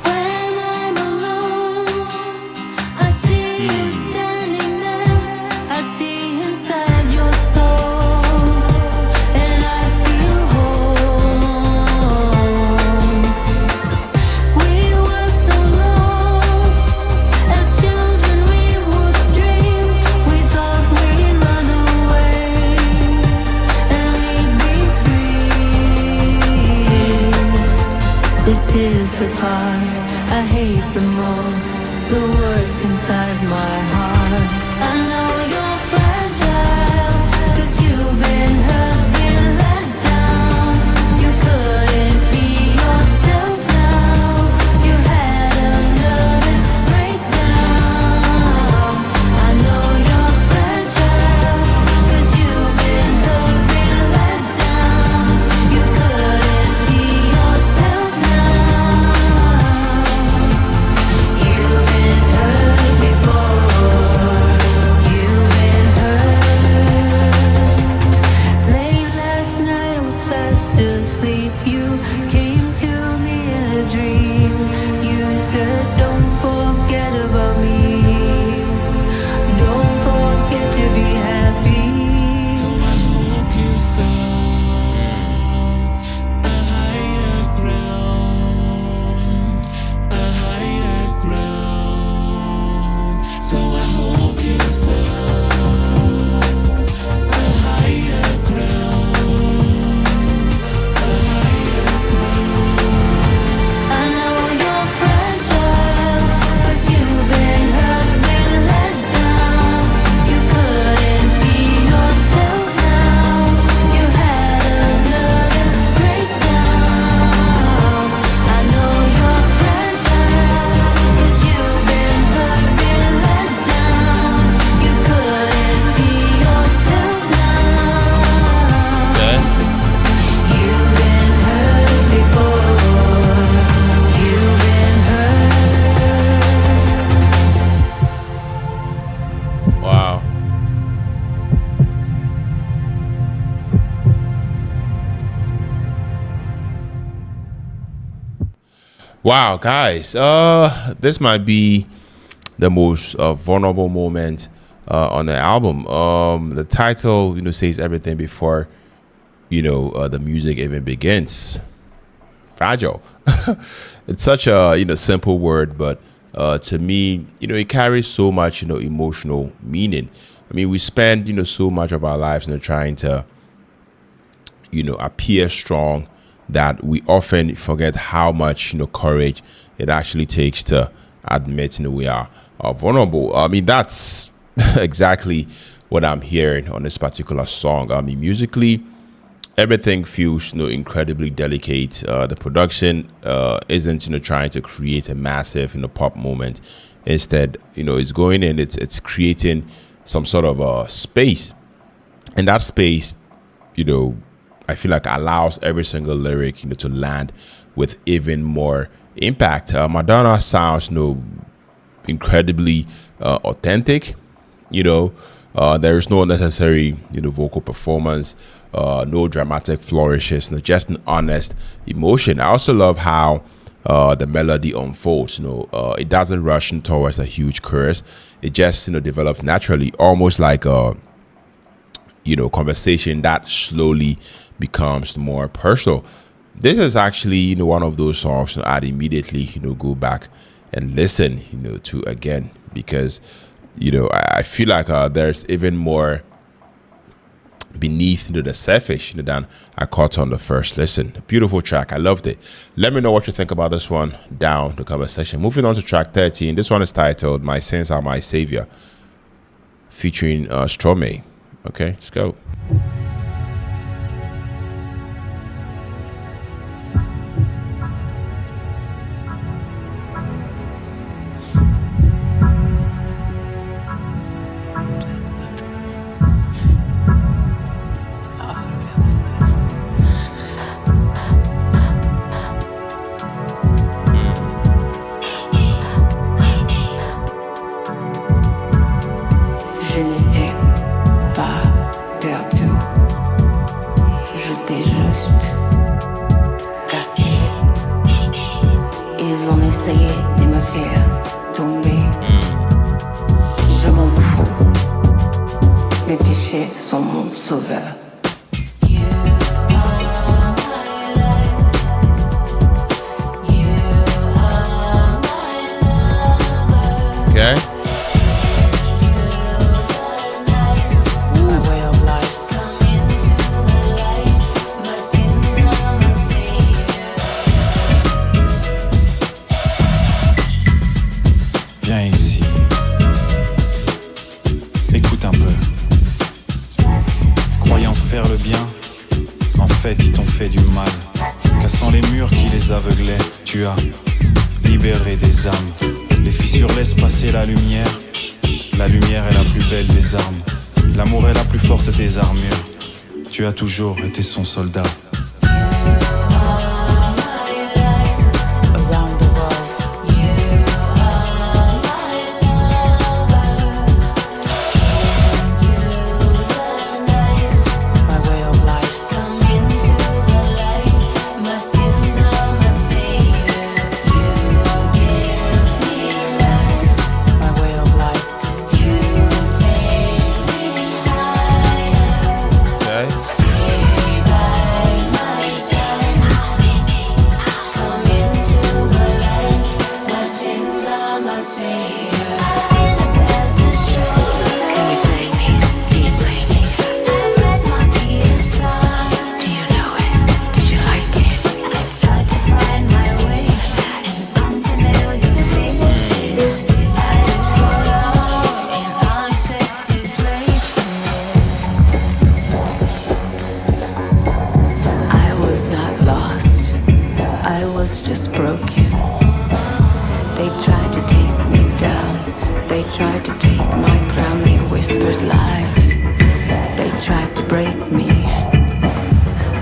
When I'm alone, I see you standing there. I see inside your soul, and I feel home. We were so lost as children. We would dream. We thought we'd run away and we'd be free. This is the part I hate the most, the words inside my heart. I know you're fragile, 'cause you've been hurt, been let down. You couldn't be yourself now. You had a nervous breakdown. I know you're fragile, 'cause you've been hurt, been let down. You couldn't be yourself now. You've been hurt before. You've been hurt. Late last night I was fast asleep. You came to me in a dream. You said, "Don't forget about me. Don't forget to be happy." So I hope you found a higher ground, a higher ground. So I hope you found a higher ground, a higher ground. I know you're fragile, 'cause you've been hurt, been let down. You couldn't be yourself now. You had a nervous breakdown. I know you're fragile, 'cause you've been hurt, been let down. You couldn't be yourself now. Okay. You've been hurt before. You've been hurt. Wow. Wow, guys. This might be the most vulnerable moment on the album. The title, says everything before, the music even begins. Fragile. It's such a simple word, but to me, it carries so much emotional meaning. I mean, we spend so much of our lives trying to appear strong that we often forget how much courage it actually takes to admit we are vulnerable. I mean, that's exactly what I'm hearing on this particular song. I mean, musically, everything feels incredibly delicate. The production isn't trying to create a massive pop moment. Instead, it's going in, it's creating some sort of a space, and that space, I feel like allows every single lyric to land with even more impact. Madonna sounds incredibly authentic. There is no necessary vocal performance, no dramatic flourishes, just an honest emotion. I also love how the melody unfolds. It doesn't rush in towards a huge chorus. It just develops naturally, almost like a conversation that slowly becomes more personal. This is actually one of those songs I'd immediately go back and listen to again, because I feel like there's even more beneath the surface than I caught on the first listen. Beautiful track, I loved it. Let me know what you think about this one down the comment section. Moving on to track 13. This one is titled "My Sins Are My Savior," featuring Stromae. Okay, let's go. essayer de me faire tomber. Je m'en fous. Mes péchés sont mon sauveur. Okay. My way of life. Viens ici. Écoute un peu. Croyant faire le bien, en fait ils t'ont fait du mal. Cassant les murs qui les aveuglaient, tu as libéré des âmes. Les fissures laissent passer la lumière. La lumière est la plus belle des armes. L'amour est la plus forte des armures. Tu as toujours été son soldat. Around the world. My way of life. My way of life. Okay. I was not lost. I was just broken. They tried to take me down. They tried to take my crown. They whispered lies. They tried to break me.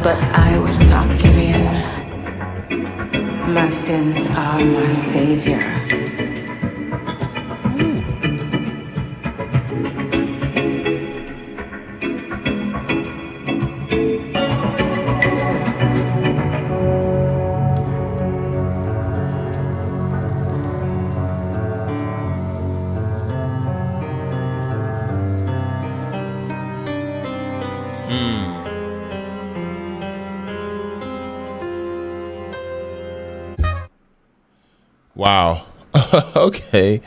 But I would not give in. My sins are my savior. Wow. Okay.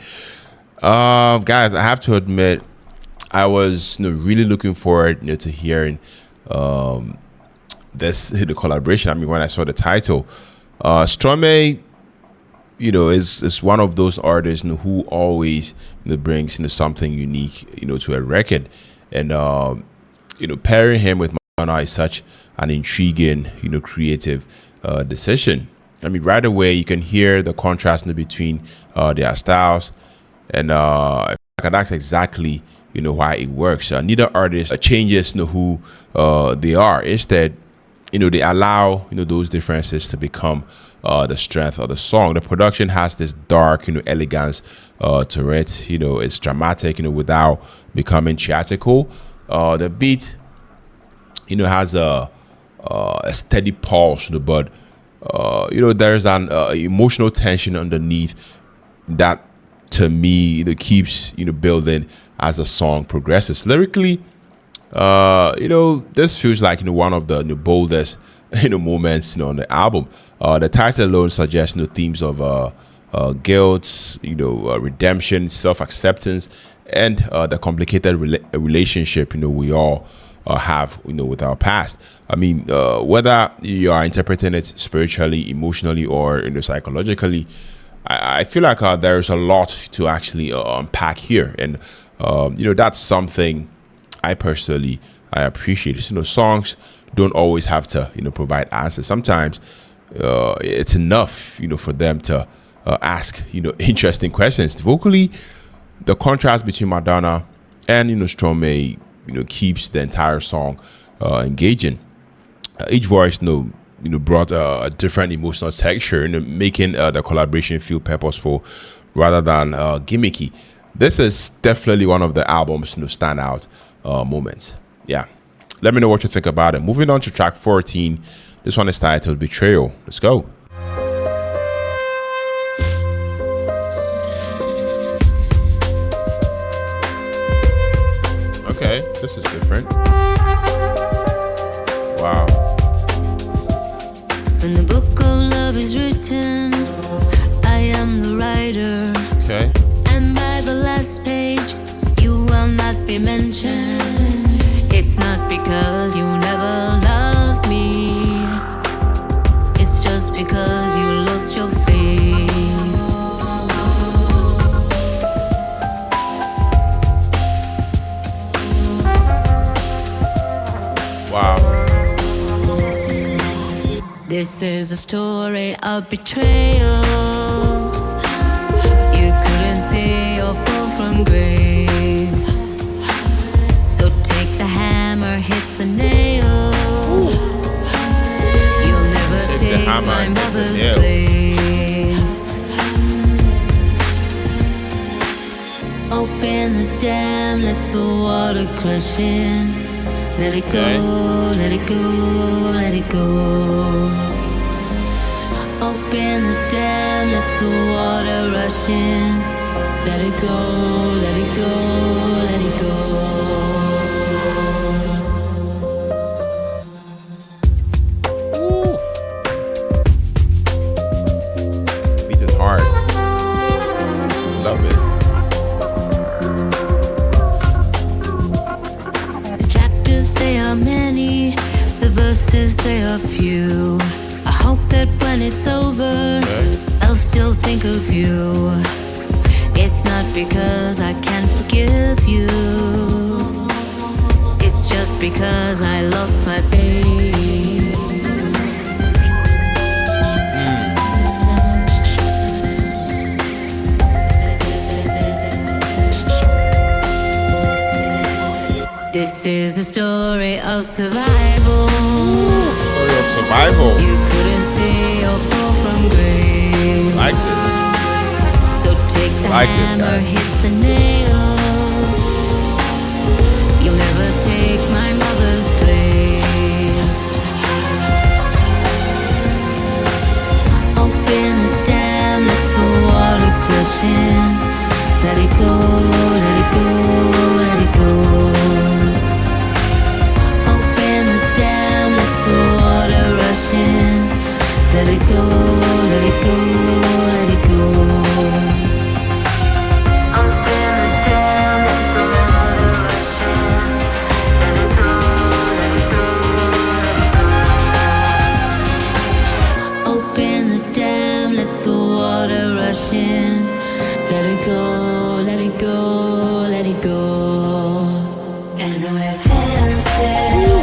Guys, I have to admit, I was really looking forward to hearing this the collaboration. I mean, when I saw the title, Stromae, is one of those artists who always brings something unique to a record, and pairing him with Madonna is such an intriguing creative decision. I mean, right away you can hear the contrast between their styles, and I feel like that's exactly why it works. Neither artist changes who they are. Instead, they allow those differences to become the strength of the song. The production has this dark elegance to it. It's dramatic without becoming theatrical. The beat has a steady pulse, but there's an emotional tension underneath that, to me, keeps building as the song progresses. Lyrically, this feels like one of the boldest moments on the album. The title alone suggests themes of guilt, redemption, self-acceptance, and the complicated relationship we all have with our past. I mean, whether you are interpreting it spiritually, emotionally, or psychologically, I feel like there's a lot to actually unpack here, and that's something I personally appreciate. Songs don't always have to provide answers. Sometimes it's enough for them to ask interesting questions. Vocally, the contrast between Madonna and Stromae keeps the entire song engaging. Each voice brought a different emotional texture, making the collaboration feel purposeful rather than gimmicky. This is definitely one of the album's standout moments. Yeah, let me know what you think about it. Moving on to track 14. This one is titled Betrayal. Let's go. Okay, this is different. Wow. When the book of love is written, I am the writer. Okay. And by the last page, you will not be mentioned. It's not because you never loved me. It's just because you lost your faith. Wow. This is the story of betrayal. You couldn't see your fall from grace. So take the hammer, hit the nail. You'll never take my mother's place. Open the dam, let the water crush in. Let it go, let it go, let it go. Open the dam, let the water rush in. Let it go, let it go, let it go. Beat is hard. Love it. The chapters, they are many. The verses, they are few. I hope that when it's over, I'll still think of you. It's not because I can't forgive you. It's just because I lost my faith. This is the story of survival. Story of survival. You couldn't see or fall from grace. Like this. So take the Like this hammer, guy. hit the nail. You'll never take my mother's place. Open the dam, let the water crush in. Let it go, let it go, let it go. Open the dam, let the water rush in. Let it go, let it go, let it go. Open the dam, let the water rush in. Let it go, let it go, let it go. Open the dam, let the water rush in. Let it go, let it go, let it go. And we're dancing,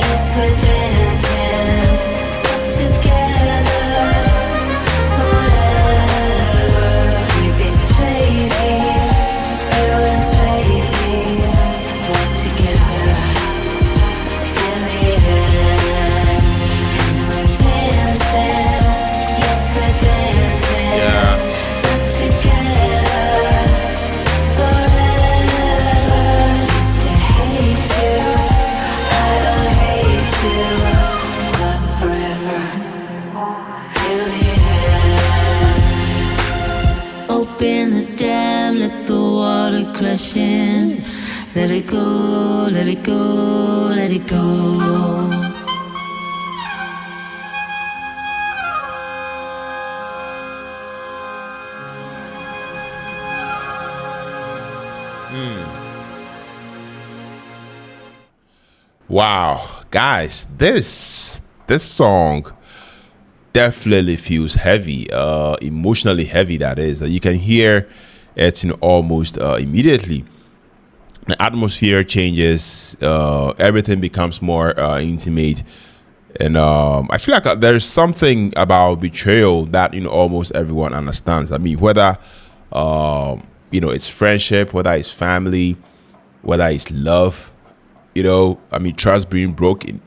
yes we're dancing together, forever. You betrayed me, you enslaved me, we're together till the end. And we're dancing, yes we're dancing. Yeah. Open the dam, let the water crush in. Let it go, let it go, let it go. Wow, guys, this song definitely feels heavy, emotionally heavy. That is, you can hear it almost immediately. The atmosphere changes, everything becomes more intimate, and I feel like there's something about betrayal that almost everyone understands. I mean, whether it's friendship, whether it's family, whether it's love. I mean, trust being broken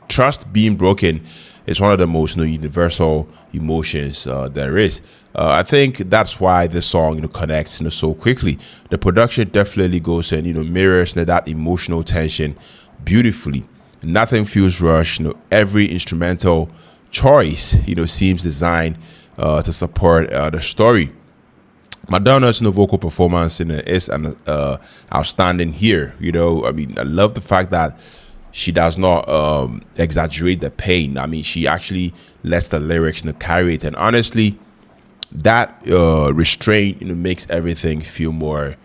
is one of the most universal emotions there is. I think that's why this song connects so quickly. The production definitely goes and mirrors that emotional tension beautifully. Nothing feels rushed. Every instrumental choice seems designed to support the story. Madonna's vocal performance is an outstanding here. You know, I mean, I love the fact that she does not exaggerate the pain. I mean, she actually lets the lyrics carry it, and honestly, that restraint makes everything feel more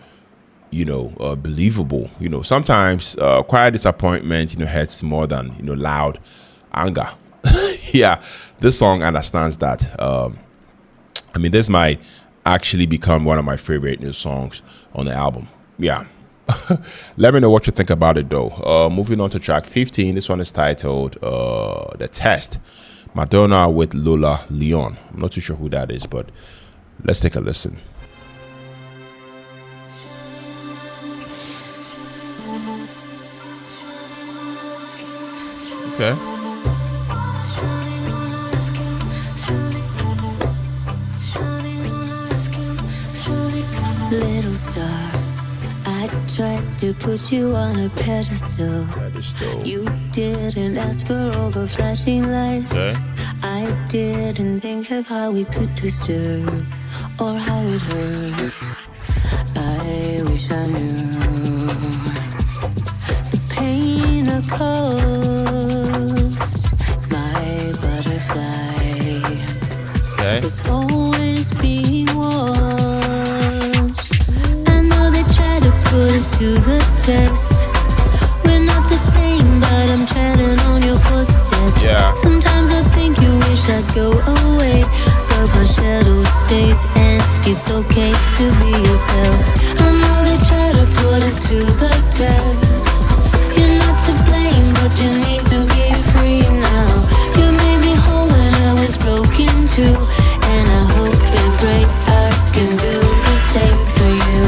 believable. Sometimes quiet disappointment hurts more than loud anger. Yeah, this song understands that. I mean, this might actually become one of my favorite new songs on the album. Yeah. Let me know what you think about it though. Moving on to track 15. This one is titled The Test. Madonna with Lola Leon. I'm not too sure who that is, but let's take a listen. Okay. Little star, I tried to put you on a pedestal. You didn't ask for all the flashing lights. Okay. I didn't think of how it could disturb or how it hurt. I wish I knew the pain it caused. My butterfly is always being watched. I know they try to put us to the test. We're not the same, but I'm treading on your footsteps. Yeah. Sometimes I think you wish I'd go away, but my shadow stays, and it's okay to be yourself. I know they try to put us to the test. You're not to blame, but you need to be free now. You made me whole when I was broken too, and I hope and pray I can do the same for you.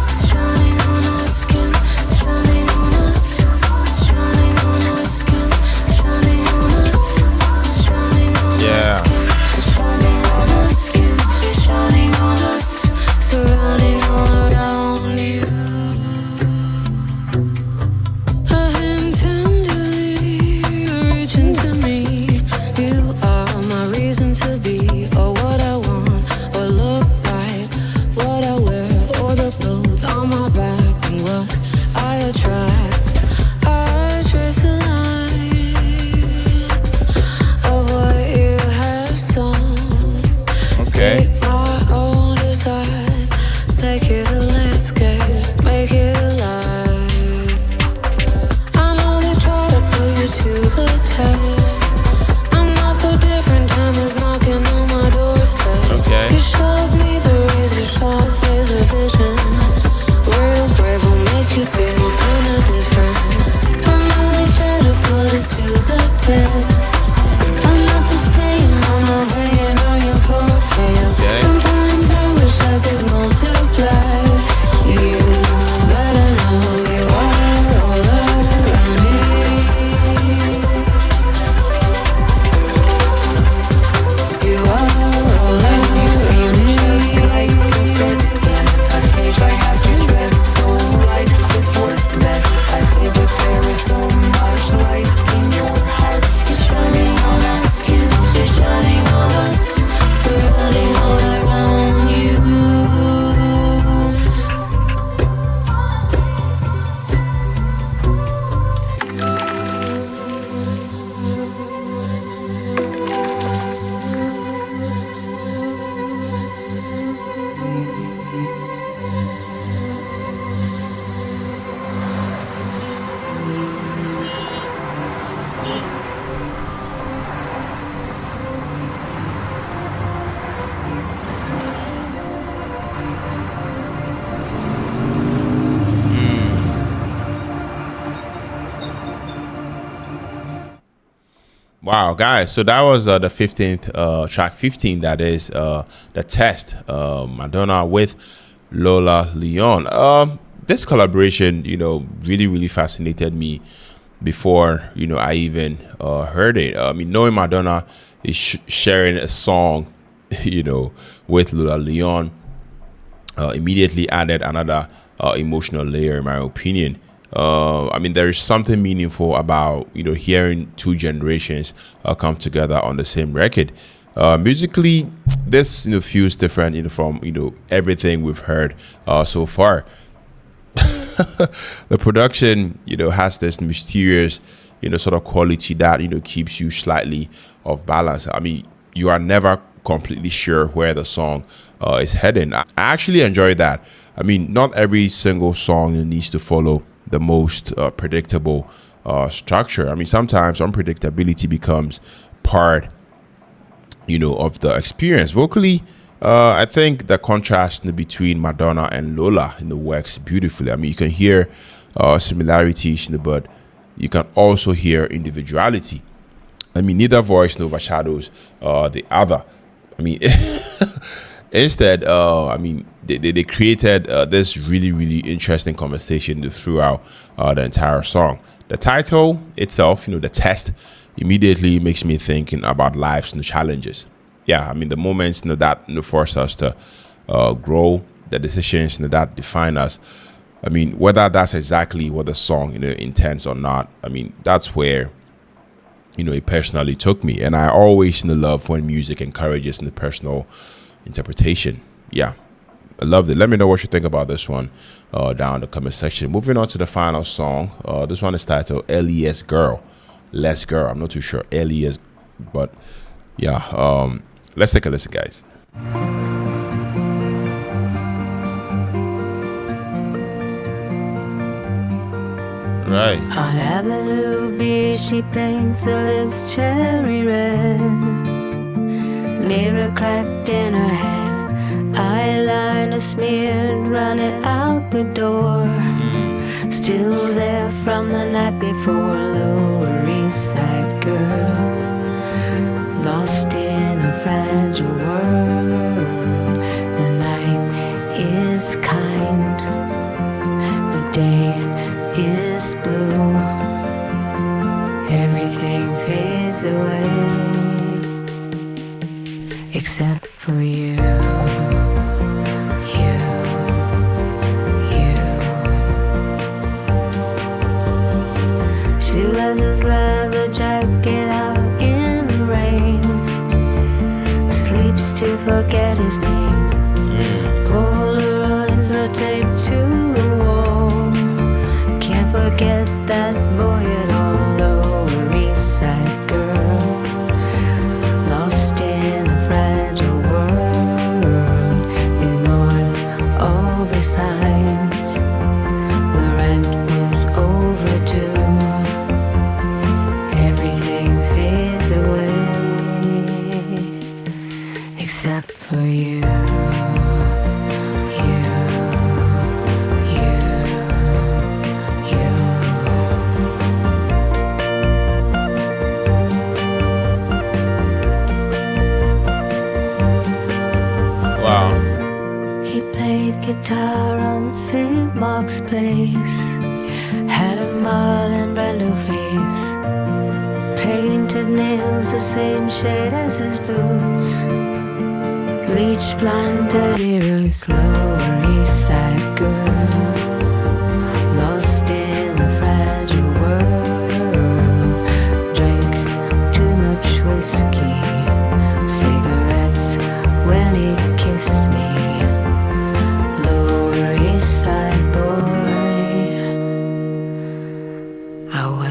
It's running on our skin, it's running on us. It's running on our skin, it's running on us. It's running on our skin, it's running on our skin, it's running on us. Surrounding all around you. A hand tenderly reaching to me. You are my reason to be, or what I want, or look like, what I wear, or the clothes on my back, and what I attract. I trace a line of what you have sown. Okay. Take my own design, make it a landscape, make it alive. I know they try to put you to the test. I'm not so different, time is knocking on my doorstep. Okay. You showed me the razor sharp laser vision. Real brave will make you feel kinda different. I know they try to put us to the test. I'm not the same, I'm not hanging on your coattail. Okay. Sometimes I wish I could multiply you, but I know you are all around me. You are all around me. It's running on our skin, it's running on us. Surrounding all around you. Wow, guys. So that was the 15th track 15. That is The Test. Madonna with Lola Leon. This collaboration, really, really fascinated me before, I even heard it. I mean, knowing Madonna is sharing a song, with Lola Leon, immediately added another emotional layer, in my opinion. I mean, there is something meaningful about hearing two generations come together on the same record. Musically, this feels different from everything we've heard so far. The production has this mysterious sort of quality that keeps you slightly off balance. I mean, you are never completely sure where the song is heading. I actually enjoy that. I mean, not every single song needs to follow the most predictable structure. I mean, sometimes unpredictability becomes part of the experience. Vocally, I think the contrast between Madonna and Lola works beautifully. I mean, you can hear similarities, but you can also hear individuality. I mean, neither voice overshadows the other. I mean, instead, I mean, they created this really interesting conversation throughout the entire song. The title itself, the test, immediately makes me thinking about life's challenges. Yeah, I mean, the moments that force us to grow, the decisions that define us. I mean, whether that's exactly what the song intends or not. I mean, that's where it personally took me, and I always love when music encourages the personal interpretation. Yeah, I loved it. Let me know what you think about this one down in the comment section. Moving on to the final song. This one is titled L.E.S. Girl. Less Girl. I'm not too sure. L.E.S. But yeah, let's take a listen, guys. Right. On Avenue B, she paints her lips cherry red. Mirror cracked in her head, eyeliner smeared, running out the door. Still there from the night before, Lower East Side girl, lost in a fragile world. The night is kind, the day is blue. Everything fades away except for you. She wears his leather jacket out in the rain, sleeps to forget his name. Polaroids are taped to the wall, can't forget that boy at all. Lower East Side girl, lost in a fragile world, ignored all the signs. The rent was overdue. Everything fades away except for you. Guitar on St. Mark's Place, had a Marlon Brando face, painted nails the same shade as his boots, bleach blonde dirty roots. Lower East Side girl, lost in a fragile world, drank too much whiskey, cigarettes when he kissed me.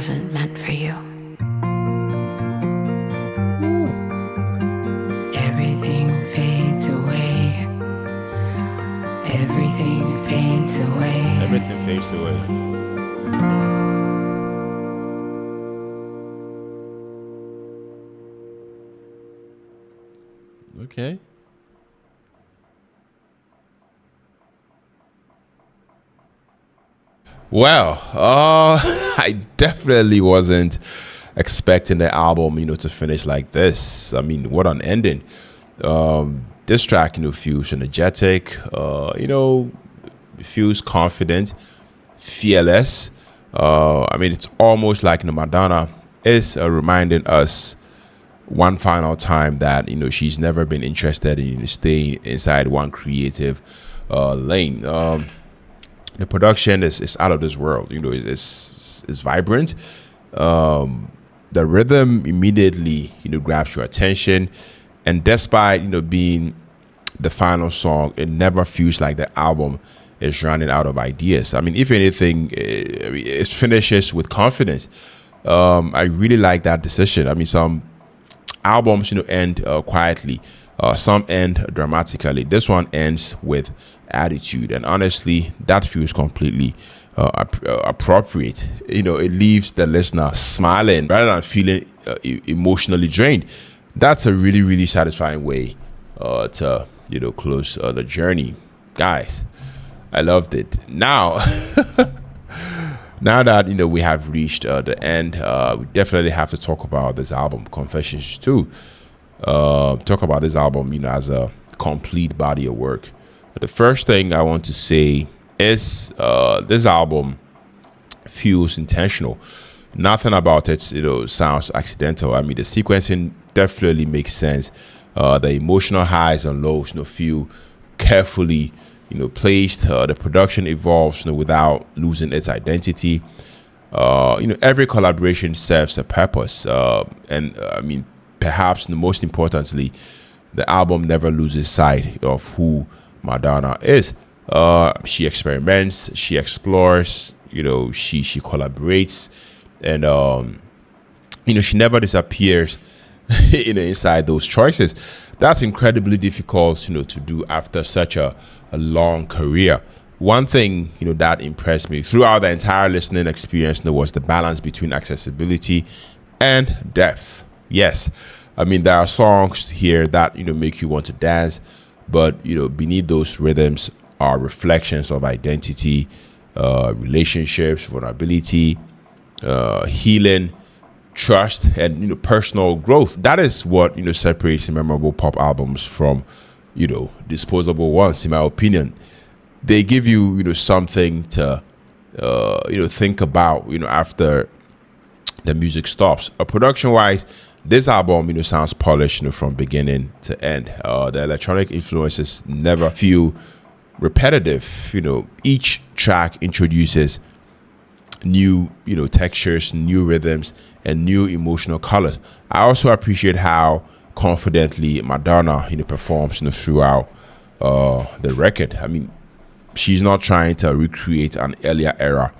Wasn't meant for you. Everything fades away. Everything fades away. Everything fades away. Okay. Well, I definitely wasn't expecting the album, to finish like this. I mean, what an ending. This track, feels energetic, feels confident, fearless. I mean, it's almost like Madonna is reminding us one final time that, she's never been interested in staying inside one creative lane. The production is out of this world. It's vibrant. The rhythm immediately grabs your attention. And despite, being the final song, it never feels like the album is running out of ideas. I mean, if anything, it finishes with confidence. I really like that decision. I mean, some albums, end quietly. Some end dramatically. This one ends with attitude, and honestly, that feels completely appropriate. It leaves the listener smiling rather than feeling emotionally drained. That's a really, really satisfying way to close the journey, guys. I loved it. Now, now that we have reached the end, we definitely have to talk about this album, Confessions 2. Talk about this album, as a complete body of work. The first thing I want to say is this album feels intentional. Nothing about it, sounds accidental. I mean, the sequencing definitely makes sense. The emotional highs and lows, feel carefully, placed. The production evolves, without losing its identity. Every collaboration serves a purpose, and I mean, perhaps most importantly, the album never loses sight of who Madonna is. She experiments, she explores, she collaborates, and she never disappears inside those choices. That's incredibly difficult to do after such a long career. One thing that impressed me throughout the entire listening experience was the balance between accessibility and depth. Yes, I mean, there are songs here that make you want to dance, but beneath those rhythms are reflections of identity, relationships, vulnerability, healing, trust, and personal growth. That is what separates memorable pop albums from disposable ones, in my opinion. They give you something to think about after the music stops. Production wise, this album sounds polished from beginning to end. The electronic influences never feel repetitive. Each track introduces new textures, new rhythms, and new emotional colors. I also appreciate how confidently Madonna performs throughout the record. I mean, she's not trying to recreate an earlier era.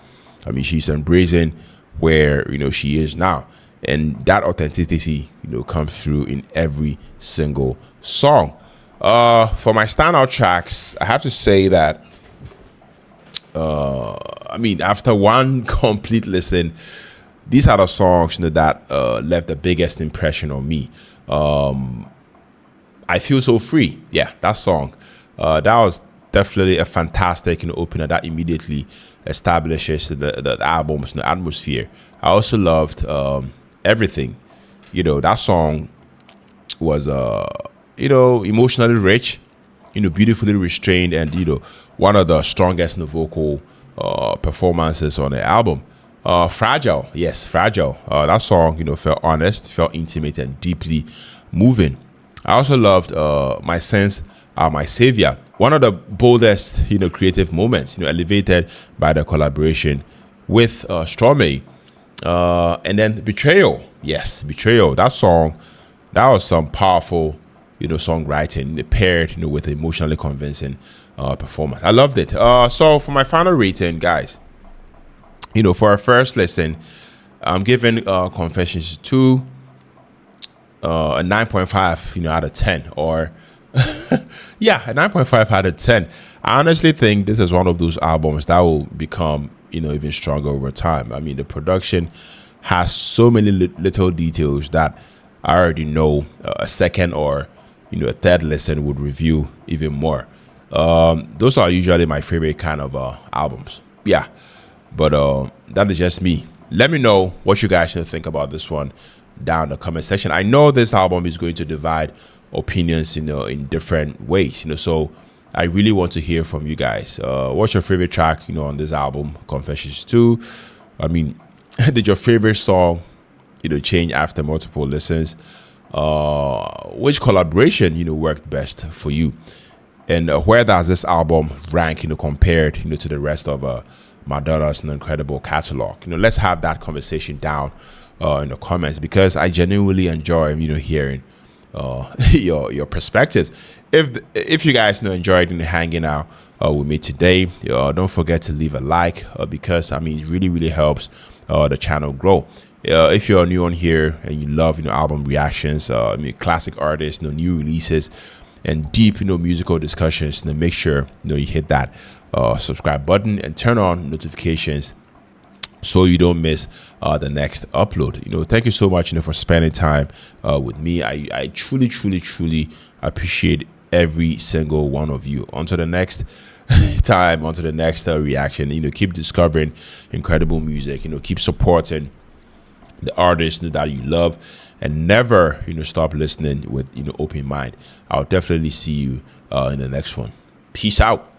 I mean, she's embracing where she is now, and that authenticity comes through in every single song. For my standout tracks, I have to say that I mean, after one complete listen, these are the songs that left the biggest impression on me. I Feel So Free. Yeah, that song. That was definitely a fantastic opener that immediately establishes the album's atmosphere. I also loved Everything. That song was emotionally rich, beautifully restrained, and one of the strongest vocal performances on the album. Fragile, yes, Fragile. That song felt honest, felt intimate, and deeply moving. I also loved My Sins Are My Savior, one of the boldest creative moments, elevated by the collaboration with Stromae. And then Betrayal, yes, Betrayal. That song, that was some powerful songwriting paired with emotionally convincing performance. I loved it. So for my final rating, guys, for our first listen, I'm giving Confessions 2 a 9.5 out of 10, or yeah, a 9.5 out of 10. I honestly think this is one of those albums that will become even stronger over time. I mean, the production has so many little details that I already know a second or a third listen would review even more. Those are usually my favorite kind of albums. Yeah, but that is just me. Let me know what you guys think about this one down in the comment section. I know this album is going to divide opinions in different ways, so I really want to hear from you guys. What's your favorite track on this album, Confessions 2? I mean, did your favorite song change after multiple listens? Which collaboration worked best for you, and where does this album rank compared to the rest of Madonna's incredible catalog? Let's have that conversation down in the comments, because I genuinely enjoy hearing your perspectives. If you guys enjoyed hanging out with me today, don't forget to leave a like, because I mean it really helps the channel grow. If you're new on here and you love album reactions, I mean classic artists, new releases, and deep musical discussions, make sure you hit that subscribe button and turn on notifications so you don't miss the next upload. Thank you so much for spending time with me. I truly appreciate every single one of you. Until the next time, onto the next reaction. Keep discovering incredible music. Keep supporting the artists that you love, and never stop listening with open mind. I'll definitely see you in the next one. Peace out.